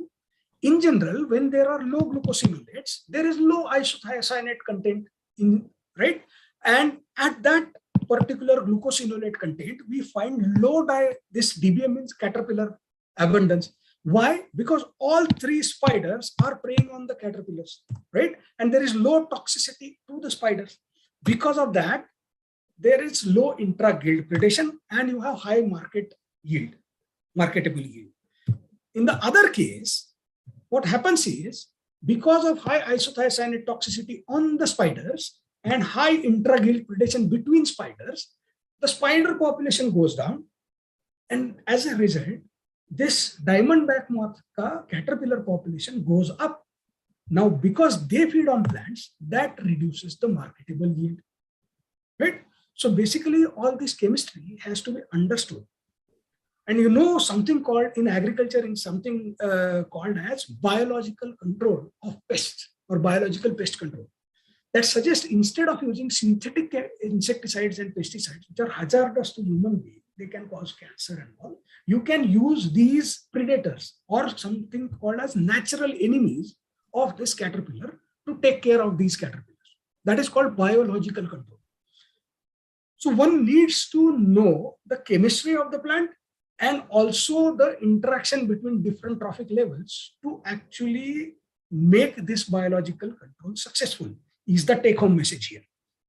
In general, when there are low glucosinolates, there is low isothiocyanate content in, right? And at that particular glucosinolate content, we find low this DBM means caterpillar abundance. Why? Because all 3 spiders are preying on the caterpillars, right? And there is low toxicity to the spiders. Because of that, there is low intra-guild predation and you have high marketable yield. In the other case, what happens is because of high isothiocyanate toxicity on the spiders and high intra-guild predation between spiders, the spider population goes down. And as a result, this diamondback moth caterpillar population goes up. Now, because they feed on plants, that reduces the marketable yield, right? So basically, all this chemistry has to be understood. And you know something called in agriculture, in something called as biological control of pests or biological pest control. That suggests instead of using synthetic insecticides and pesticides, which are hazardous to human beings, they can cause cancer and all, you can use these predators or something called as natural enemies of this caterpillar to take care of these caterpillars. That is called biological control. So one needs to know the chemistry of the plant and also the interaction between different trophic levels to actually make this biological control successful, is the take-home message here.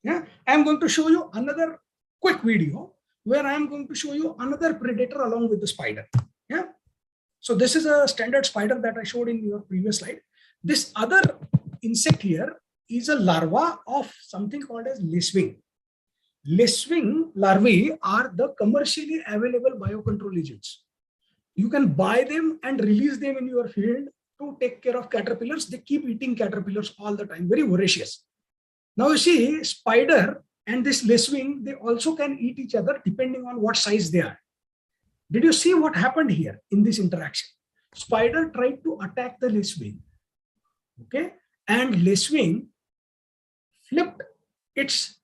Yeah, I'm going to show you another quick video where I'm going to show you another predator along with the spider. Yeah, so this is a standard spider that I showed in your previous slide. This other insect here is a larva of something called as lacewing. Lacewing larvae are the commercially available biocontrol agents. You can buy them and release them in your field to take care of caterpillars. They keep eating caterpillars all the time, very voracious. Now you see, spider and this lacewing, they also can eat each other depending on what size they are. Did you see what happened here in this interaction? Spider tried to attack the lacewing, okay, and lacewing flipped its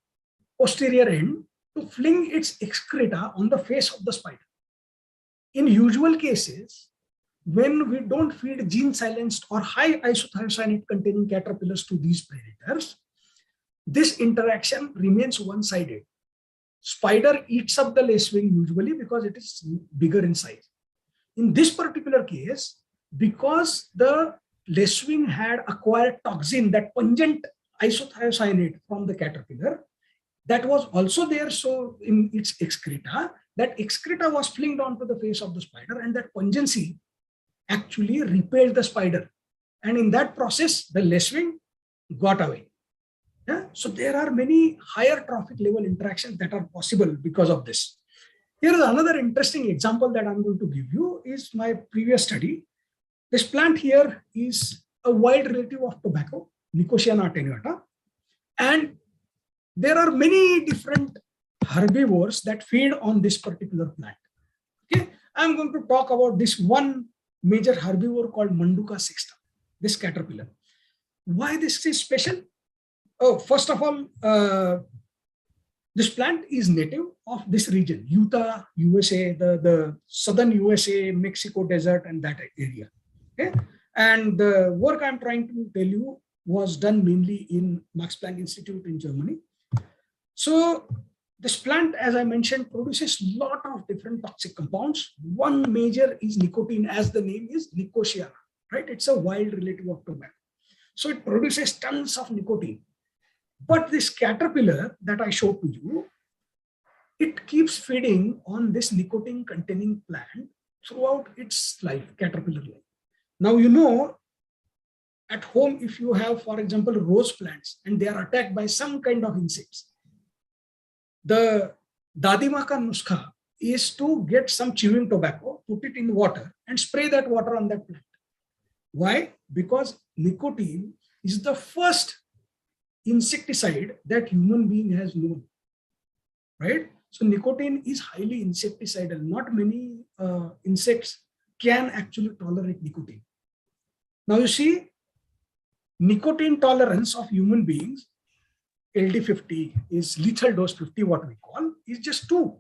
posterior end to fling its excreta on the face of the spider. In usual cases, when we don't feed gene silenced or high isothiocyanate containing caterpillars to these predators, this interaction remains one-sided. Spider eats up the lacewing usually because it is bigger in size. In this particular case, because the lacewing had acquired toxin, that pungent isothiocyanate from the caterpillar, that was also there. So in its excreta, that excreta was flinged onto the face of the spider, and that pungency actually repelled the spider. And in that process, the lacewing got away. Yeah? So there are many higher trophic level interactions that are possible because of this. Here is another interesting example that I'm going to give you is my previous study. This plant here is a wild relative of tobacco, Nicotiana attenuata. And there are many different herbivores that feed on this particular plant. Okay, I'm going to talk about this one major herbivore called Manduka System, this caterpillar. Why this is special? Oh, first of all, this plant is native of this region, Utah, USA, the southern USA, Mexico desert, and that area. Okay, and the work I'm trying to tell you was done mainly in Max Planck Institute in Germany. So this plant, as I mentioned, produces a lot of different toxic compounds. One major is nicotine, as the name is Nicotiana, right? It's a wild relative of tobacco. So it produces tons of nicotine. But this caterpillar that I showed to you, it keeps feeding on this nicotine containing plant throughout its life, caterpillar life. Now, you know, at home, if you have, for example, rose plants and they are attacked by some kind of insects, the Dadima ka nuskha is to get some chewing tobacco, put it in water and spray that water on that plant. Why? Because nicotine is the first insecticide that human being has known, right? So nicotine is highly insecticidal. Not many insects can actually tolerate nicotine. Now you see, nicotine tolerance of human beings, LD50 is lethal dose 50, what we call, is just 2.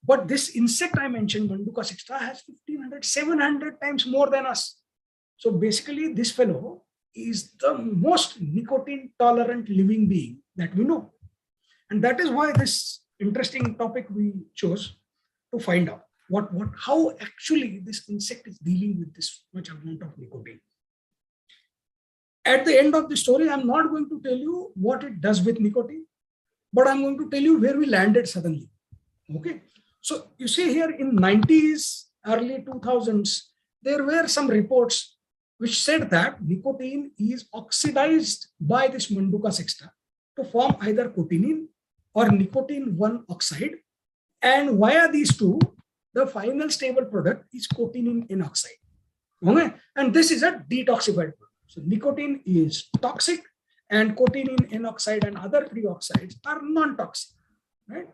But this insect I mentioned, Manduka System, has 1500, 700 times more than us. So basically this fellow is the most nicotine tolerant living being that we know. And that is why this interesting topic we chose to find out how actually this insect is dealing with this much amount of nicotine. At the end of the story, I'm not going to tell you what it does with nicotine, but I'm going to tell you where we landed suddenly. Okay. So you see here in 90s, early 2000s, there were some reports which said that nicotine is oxidized by this Manduka System to form either cotinine or nicotine 1 oxide. And via these two, the final stable product is cotinine N oxide. Okay? And this is a detoxified product. So nicotine is toxic and cotinine N oxide and other 3 oxides are non-toxic. Right?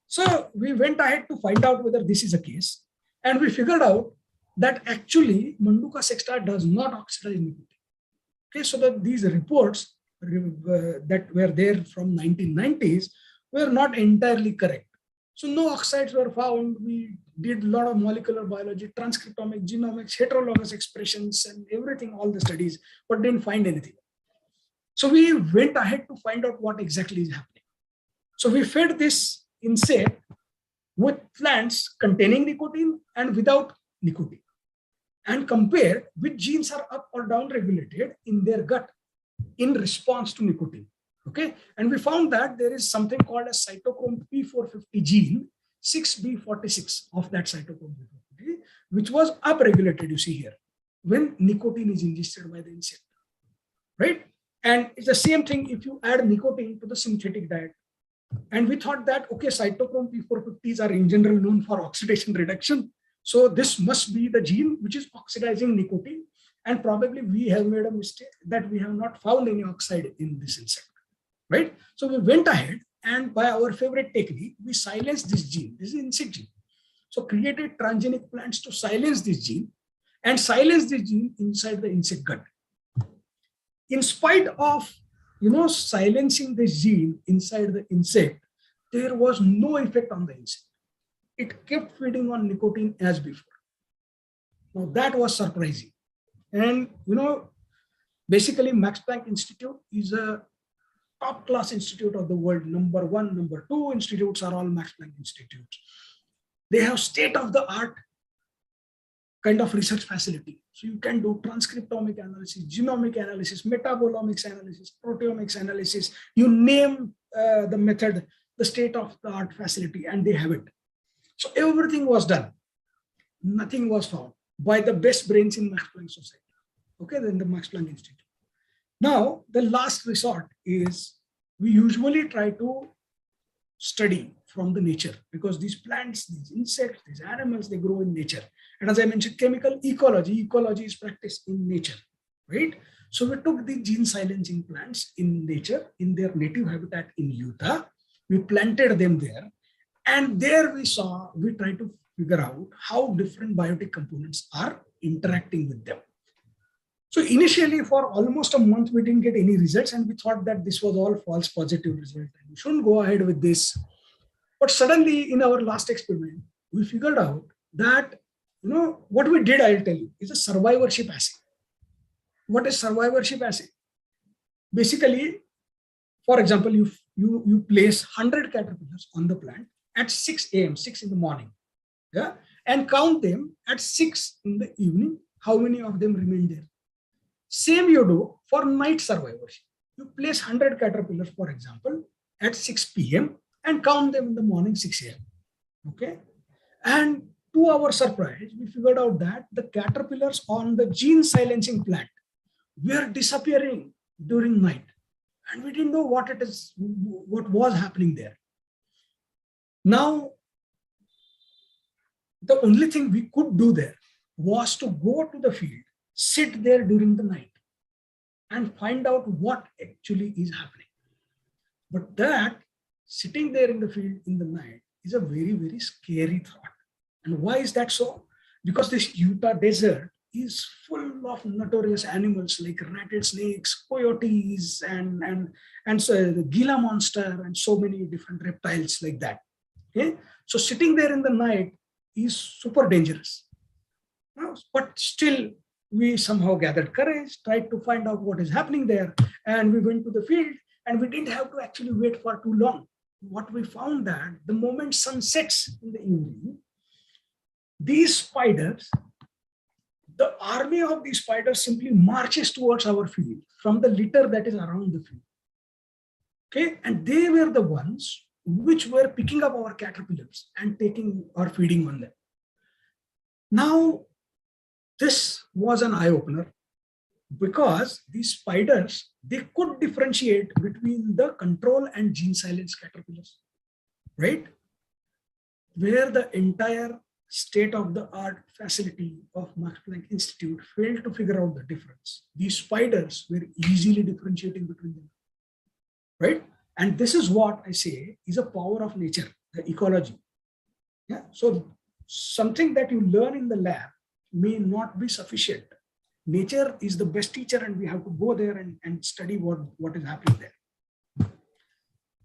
So we went ahead to find out whether this is a case. And we figured out that actually Manduka System does not oxidize nicotine. Okay, so that these reports that were there from 1990s were not entirely correct. So no oxides were found. We did a lot of molecular biology, transcriptomics, genomics, heterologous expressions, and everything, all the studies, but didn't find anything. So we went ahead to find out what exactly is happening. So we fed this insect with plants containing nicotine and without nicotine, and compared which genes are up or down regulated in their gut in response to nicotine. Okay, and we found that there is something called a cytochrome P450 gene, 6B46 of that cytochrome P450, which was upregulated, you see here, when nicotine is ingested by the insect, right? And it's the same thing if you add nicotine to the synthetic diet. And we thought that, okay, cytochrome P450s are in general known for oxidation reduction. So this must be the gene which is oxidizing nicotine. And probably we have made a mistake that we have not found any oxide in this insect, right? So we went ahead and by our favorite technique, we silenced this gene. This is insect gene. So created transgenic plants to silence this gene and silence this gene inside the insect gut. In spite of, silencing this gene inside the insect, there was no effect on the insect. It kept feeding on nicotine as before. Now that was surprising. And, basically Max Planck Institute is a top class institute of the world. Number 1, number 2 institutes are all Max Planck Institutes. They have state of the art kind of research facility. So you can do transcriptomic analysis, genomic analysis, metabolomics analysis, proteomics analysis, you name the method, the state of the art facility, and they have it. So everything was done. Nothing was found by the best brains in Max Planck Society. Okay, then the Max Planck Institute. Now, the last resort is we usually try to study from the nature, because these plants, these insects, these animals, they grow in nature. And as I mentioned, chemical ecology is practiced in nature, right? So we took the gene silencing plants in nature, in their native habitat in Utah. We planted them there. And there we tried to figure out how different biotic components are interacting with them. So initially for almost a month, we didn't get any results and we thought that this was all false positive result and we shouldn't go ahead with this. But suddenly in our last experiment, we figured out that, what we did, I'll tell you, is a survivorship assay. What is survivorship assay? Basically, for example, you place 100 caterpillars on the plant at 6 a.m., 6 in the morning, yeah, and count them at 6 in the evening, how many of them remain there. Same you do for night survivorship. You place 100 caterpillars, for example, at 6 p.m. and count them in the morning 6 a.m. Okay. And to our surprise, we figured out that the caterpillars on the gene silencing plant were disappearing during night. And we didn't know what was happening there. Now, the only thing we could do there was to go to the field, sit there during the night and find out what actually is happening. But that sitting there in the field in the night is a very, very scary thought. And why is that so? Because this Utah desert is full of notorious animals like rattled snakes, coyotes, and so the Gila monster and so many different reptiles like that. Okay, so sitting there in the night is super dangerous. But still, we somehow gathered courage, tried to find out what is happening there, and we went to the field, and we didn't have to actually wait for too long. What we found that the moment sun sets in the evening, these spiders, the army of these spiders simply marches towards our field from the litter that is around the field. Okay, and they were the ones which were picking up our caterpillars and taking or feeding on them. Now, this was an eye-opener because these spiders, they could differentiate between the control and gene silence caterpillars, right? Where the entire state-of-the-art facility of Max Planck Institute failed to figure out the difference. These spiders were easily differentiating between them, right? And this is what I say is a power of nature, the ecology. Yeah. So something that you learn in the lab may not be sufficient. Nature is the best teacher and we have to go there and study what is happening there.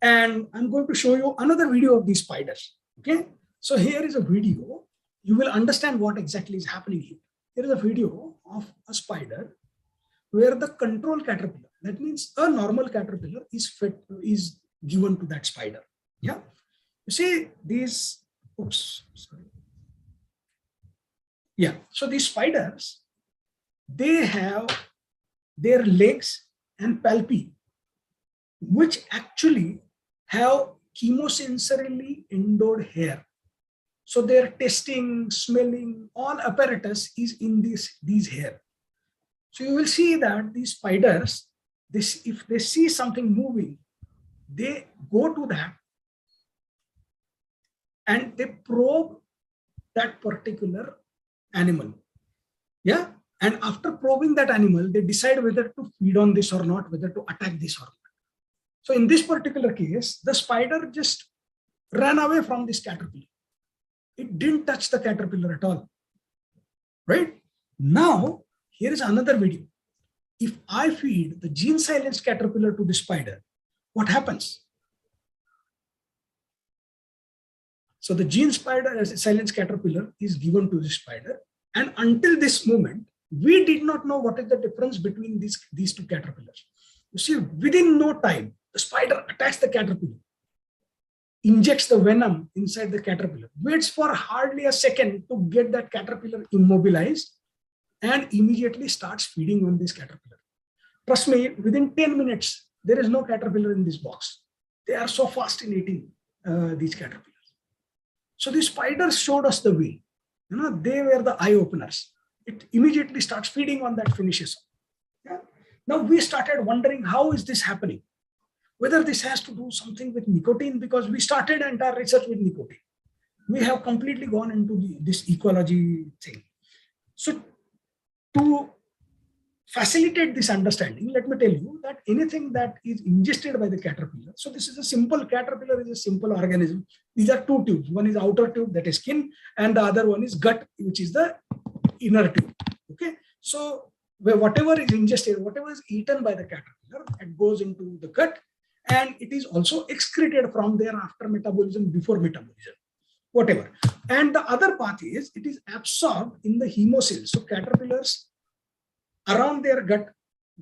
And I'm going to show you another video of these spiders. Okay. So here is a video. You will understand what exactly is happening here. Here is a video of a spider where the control caterpillar, that means a normal caterpillar, is given to that spider. Yeah. You see these, oops, sorry. Yeah. So these spiders, they have their legs and palpi, which actually have chemosensorily endowed hair. So their tasting, smelling, all apparatus is in these hair. So you will see that these spiders, if they see something moving, they go to that and they probe that particular animal. Yeah. And after probing that animal, they decide whether to feed on this or not, whether to attack this or not. So in this particular case, the spider just ran away from this caterpillar. It didn't touch the caterpillar at all. Right? Now, here is another video. If I feed the gene silenced caterpillar to the spider, what happens? So the gene silenced caterpillar is given to the spider. And until this moment, we did not know what is the difference between these two caterpillars. You see, within no time, the spider attacks the caterpillar, injects the venom inside the caterpillar, waits for hardly a second to get that caterpillar immobilized, and immediately starts feeding on this caterpillar. Trust me, within 10 minutes, there is no caterpillar in this box. They are so fast in eating these caterpillars. So the spiders showed us the way. They were the eye openers. It immediately starts feeding on that, finishes. Yeah? Now we started wondering, how is this happening? Whether this has to do something with nicotine, because we started entire research with nicotine. We have completely gone into this ecology thing. So to facilitate this understanding, let me tell you that anything that is ingested by the caterpillar, so this is a simple caterpillar, is a simple organism. These are two tubes. One is outer tube, that is skin, and the other one is gut, which is the inner tube. Okay, so whatever is ingested, whatever is eaten by the caterpillar, it goes into the gut, and it is also excreted from there after metabolism, before metabolism, whatever. And the other part is it is absorbed in the hemocyl. So caterpillars, around their gut,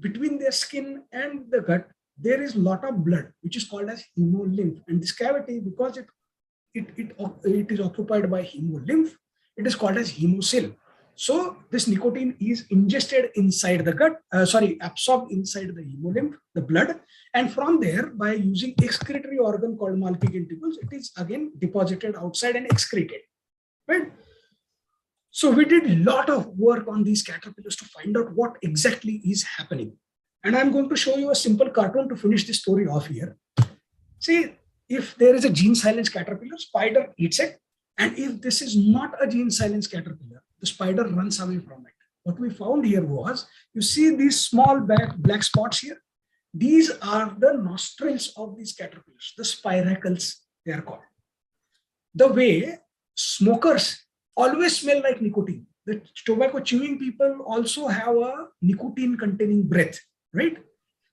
between their skin and the gut, there is a lot of blood, which is called as hemolymph. And this cavity, because it is occupied by hemolymph, it is called as hemocyl. So this nicotine is ingested inside the gut, absorbed inside the hemolymph, the blood. And from there, by using excretory organ called Malpighian tubules, it is again deposited outside and excreted. Right? So we did a lot of work on these caterpillars to find out what exactly is happening. And I'm going to show you a simple cartoon to finish this story off here. See, if there is a gene silenced caterpillar, spider eats it. And if this is not a gene silenced caterpillar, the spider runs away from it. What we found here was, you see these small black spots here? These are the nostrils of these caterpillars, the spiracles they are called. The way smokers always smell like nicotine. The tobacco chewing people also have a nicotine containing breath, right?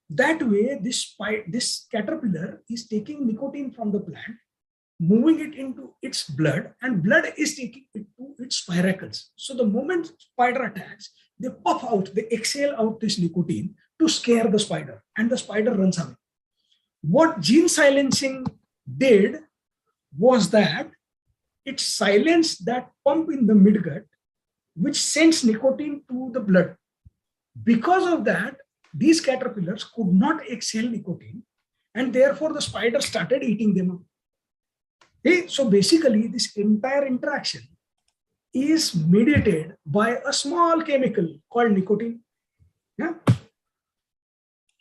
That way, this caterpillar is taking nicotine from the plant, moving it into its blood, and blood is taking it to its spiracles. So the moment spider attacks, they puff out, they exhale out this nicotine to scare the spider, and the spider runs away. What gene silencing did was that it silenced that pump in the midgut, which sends nicotine to the blood. Because of that, these caterpillars could not exhale nicotine, and therefore the spider started eating them up. Okay? So basically, this entire interaction is mediated by a small chemical called nicotine. Yeah?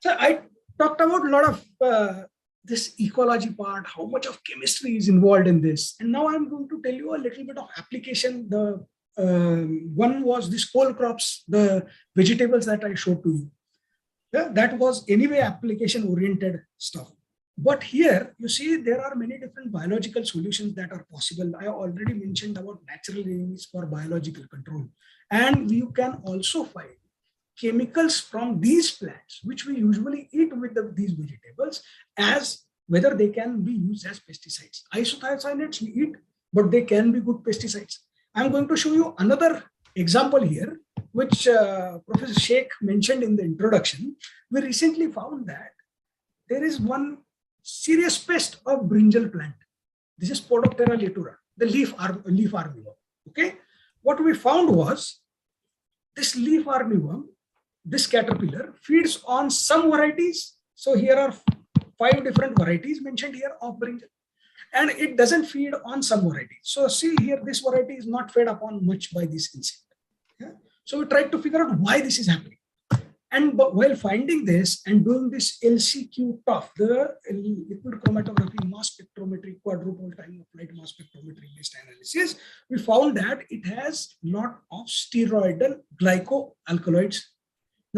So I talked about a lot of this ecology part, how much of chemistry is involved in this. And now I'm going to tell you a little bit of application. The one was this cole crops, the vegetables that I showed to you. Yeah, that was anyway application oriented stuff. But here you see there are many different biological solutions that are possible. I already mentioned about natural enemies for biological control. And you can also find chemicals from these plants, which we usually eat with these vegetables, as whether they can be used as pesticides. Isothiocyanates we eat, but they can be good pesticides. I'm going to show you another example here, which Professor Sheikh mentioned in the introduction. We recently found that there is one serious pest of brinjal plant. This is Podoptera litura, the leaf armyworm. Okay, what we found was this leaf armyworm, this caterpillar, feeds on some varieties. So here are 5 different varieties mentioned here of brinjal, and it doesn't feed on some varieties. So see here, this variety is not fed upon much by this insect. Yeah? So we tried to figure out why this is happening. And while finding this and doing this LCQ TOF, the liquid chromatography mass spectrometry quadruple time applied mass spectrometry based analysis, we found that it has lot of steroidal glycoalkaloids.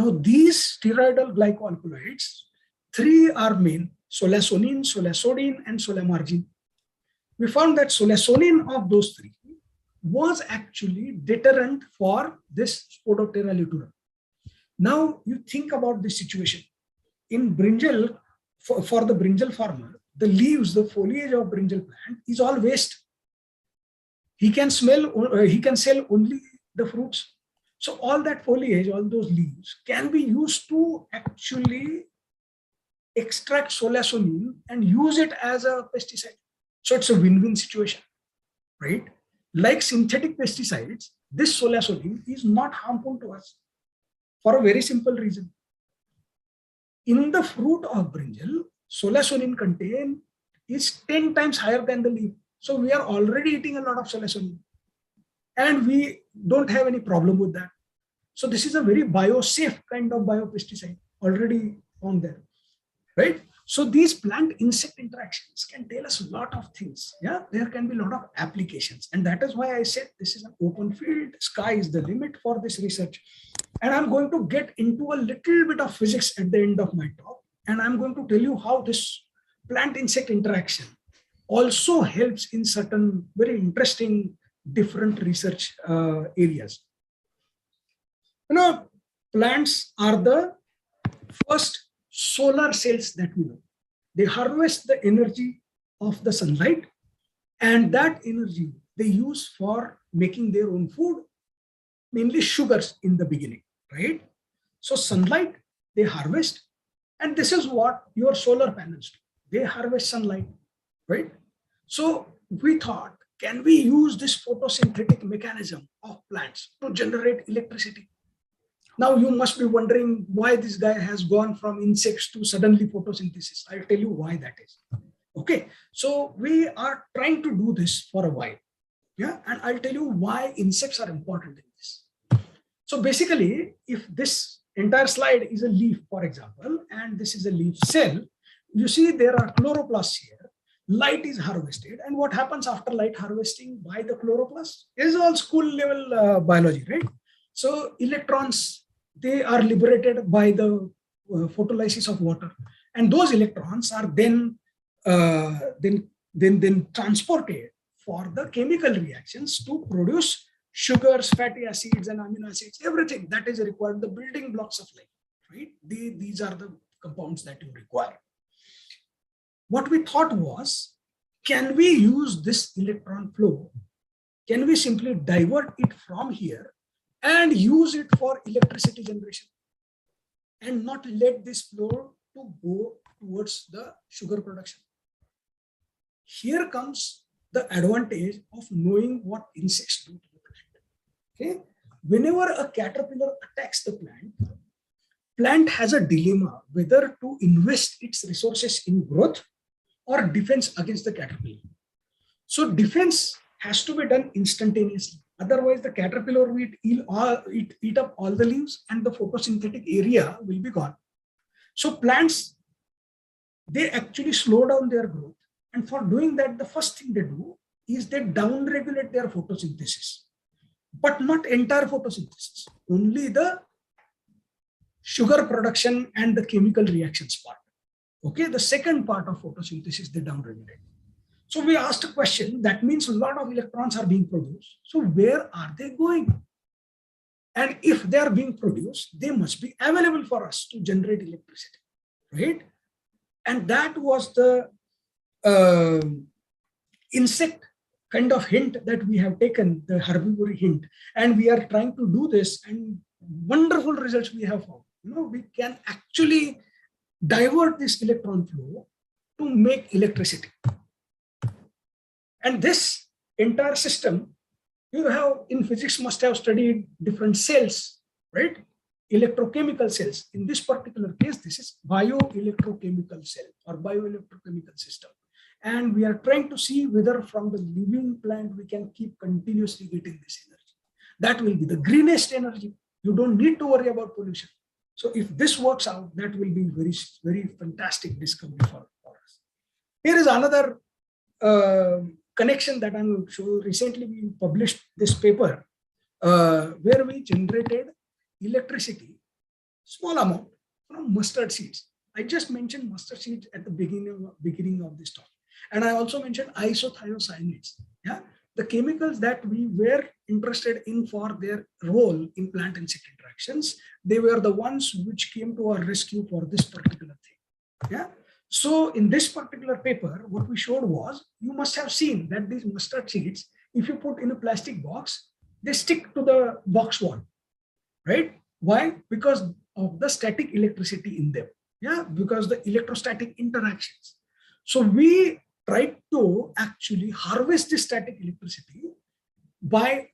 Now, these steroidal glycoalkaloids, three are main: solasonine, solasodine, and solamargine. We found that solasonine of those three was actually deterrent for this Spodoptera luteum. Now, you think about this situation. In brinjal, for the brinjal farmer, the leaves, the foliage of brinjal plant is all waste. He can sell only the fruits. So all that foliage, all those leaves can be used to actually extract solasonine and use it as a pesticide. So it's a win-win situation, right? Like synthetic pesticides, this solasonine is not harmful to us for a very simple reason. In the fruit of brinjal, solasonine content is 10 times higher than the leaf. So we are already eating a lot of solasonine and we don't have any problem with that. So this is a very biosafe kind of biopesticide already found there, right? So these plant insect interactions can tell us a lot of things. Yeah, there can be a lot of applications. And that is why I said this is an open field. Sky is the limit for this research. And I'm going to get into a little bit of physics at the end of my talk. And I'm going to tell you how this plant insect interaction also helps in certain very interesting different research areas. You know, plants are the first solar cells that we know. They harvest the energy of the sunlight, and that energy they use for making their own food, mainly sugars in the beginning, right? So sunlight they harvest, and this is what your solar panels do. They harvest sunlight, right? So we thought, can we use this photosynthetic mechanism of plants to generate electricity? Now you must be wondering why this guy has gone from insects to suddenly photosynthesis. I'll tell you why that is. Okay, so we are trying to do this for a while. Yeah, and I'll tell you why insects are important in this. So basically, if this entire slide is a leaf, for example, and this is a leaf cell, you see there are chloroplasts here. Light is harvested, and what happens after light harvesting by the chloroplast? It is all school level biology, right? So electrons, they are liberated by the photolysis of water, and those electrons are then transported for the chemical reactions to produce sugars, fatty acids, and amino acids. Everything that is required, the building blocks of life, right? These are the compounds that you require. What we thought was, can we use this electron flow? Can we simply divert it from here and use it for electricity generation and not let this flow to go towards the sugar production? Here comes the advantage of knowing what insects do to the plant. Okay, whenever a caterpillar attacks the plant has a dilemma whether to invest its resources in growth or defense against the caterpillar. So defense has to be done instantaneously. Otherwise, the caterpillar will eat up all the leaves and the photosynthetic area will be gone. So plants, they actually slow down their growth. And for doing that, the first thing they do is they downregulate their photosynthesis, but not entire photosynthesis, only the sugar production and the chemical reactions part. Okay, the second part of photosynthesis, they downregulate. So we asked a question, that means a lot of electrons are being produced. So where are they going? And if they are being produced, they must be available for us to generate electricity, right? And that was the insect kind of hint that we have taken, the herbivory hint. And we are trying to do this, and wonderful results we have found. You know, we can actually divert this electron flow to make electricity. And this entire system, you have in physics must have studied different cells, right? Electrochemical cells. In this particular case, this is bioelectrochemical cell or bioelectrochemical system. And we are trying to see whether from the living plant we can keep continuously getting this energy. That will be the greenest energy. You don't need to worry about pollution. So if this works out, that will be very, very fantastic discovery for us. Here is another connection that I'm going to show. Recently, we published this paper where we generated electricity, small amount, from mustard seeds. I just mentioned mustard seeds at the beginning of this talk. And I also mentioned isothiocyanates. Yeah, the chemicals that we were interested in for their role in plant insect interactions, they were the ones which came to our rescue for this particular thing. Yeah. So in this particular paper, what we showed was, you must have seen that these mustard seeds, if you put in a plastic box, they stick to the box wall, right? Why? Because of the static electricity in them. Yeah, because the electrostatic interactions. So we tried to actually harvest the static electricity by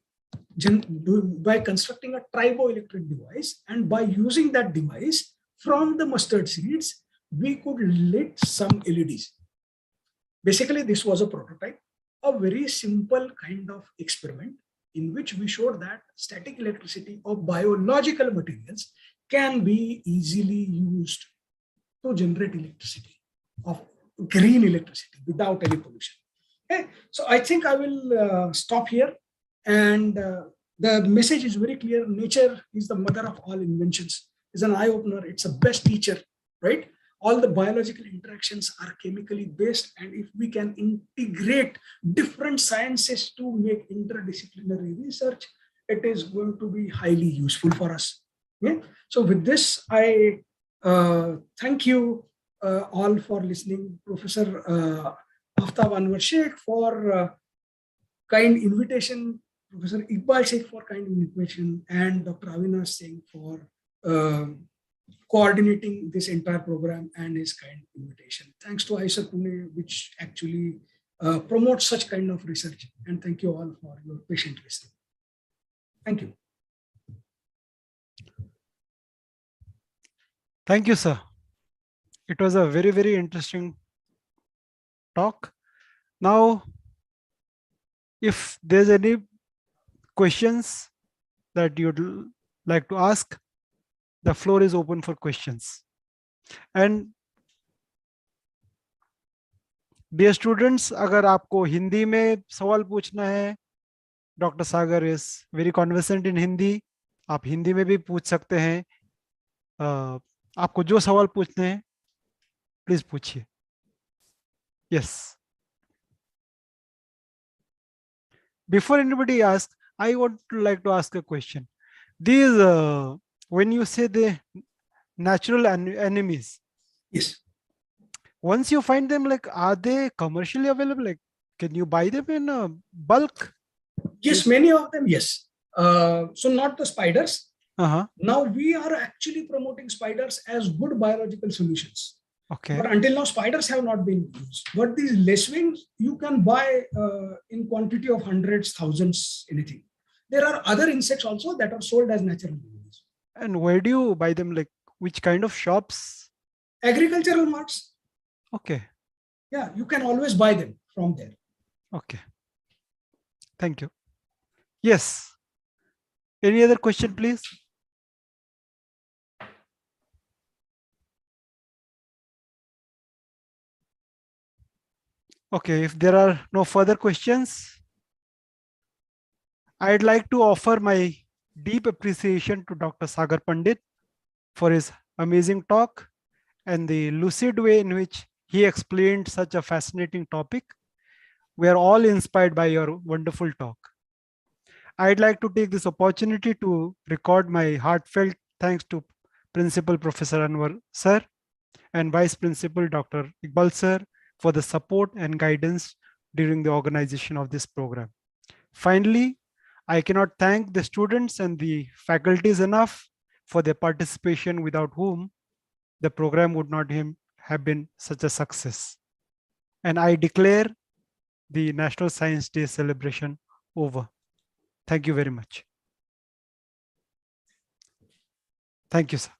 constructing a triboelectric device, and by using that device from the mustard seeds, we could lit some LEDs. Basically, this was a prototype, a very simple kind of experiment in which we showed that static electricity of biological materials can be easily used to generate electricity, of green electricity, without any pollution. Okay, so I think I will stop here. And the message is very clear. Nature is the mother of all inventions. It's an eye-opener. It's a best teacher, right? All the biological interactions are chemically based. And if we can integrate different sciences to make interdisciplinary research, it is going to be highly useful for us. Okay? So with this, I thank you all for listening. Professor Aftab Anwar Sheikh for kind invitation, Professor Iqbal Sheikh for kind invitation, and Dr. Avinash Singh for coordinating this entire program and his kind invitation. Thanks to ISA Pune, which actually promotes such kind of research. And thank you all for your patient listening. Thank you. Thank you, sir. It was a very, very interesting talk. Now, if there's any questions that you'd like to ask, the floor is open for questions. And dear students, अगर आपको हिंदी में सवाल पूछना है, doctor Sagar is very कॉन्वर्सेंट इन हिंदी, आप हिंदी में भी पूछ सकते हैं. आपको जो सवाल पूछने हैं प्लीज पूछिए. Yes. Before anybody asks, I would like to ask a question. These, when you say the natural enemies, yes, once you find them, like, are they commercially available? Like, can you buy them in bulk? Yes, many of them, yes. So not the spiders. Uh-huh. Now we are actually promoting spiders as good biological solutions. Okay. But until now, spiders have not been used. But these lacewings, you can buy in quantity of hundreds, thousands, anything. There are other insects also that are sold as natural enemies. And where do you buy them? Like, which kind of shops? Agricultural marts. Okay. Yeah, you can always buy them from there. Okay. Thank you. Yes. Any other question, please? Okay, if there are no further questions, I'd like to offer my deep appreciation to Dr. Sagar Pandit for his amazing talk and the lucid way in which he explained such a fascinating topic. We are all inspired by your wonderful talk. I'd like to take this opportunity to record my heartfelt thanks to Principal Professor Anwar Sir and Vice Principal Dr. Iqbal Sir for the support and guidance during the organization of this program. Finally, I cannot thank the students and the faculties enough for their participation, without whom the program would not have been such a success. And I declare the National Science Day celebration over. Thank you very much. Thank you, sir.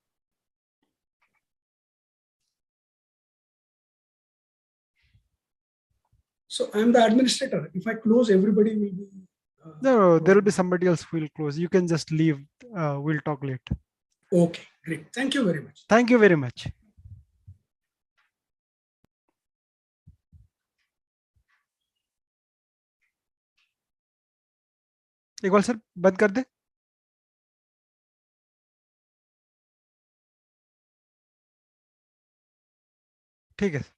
So I'm the administrator. If I close, everybody will be. No, there will be somebody else who will close. You can just leave. We'll talk later. Okay, great. Thank you very much. Thank you very much. Iqbal sir बंद कर दे। ठीक है।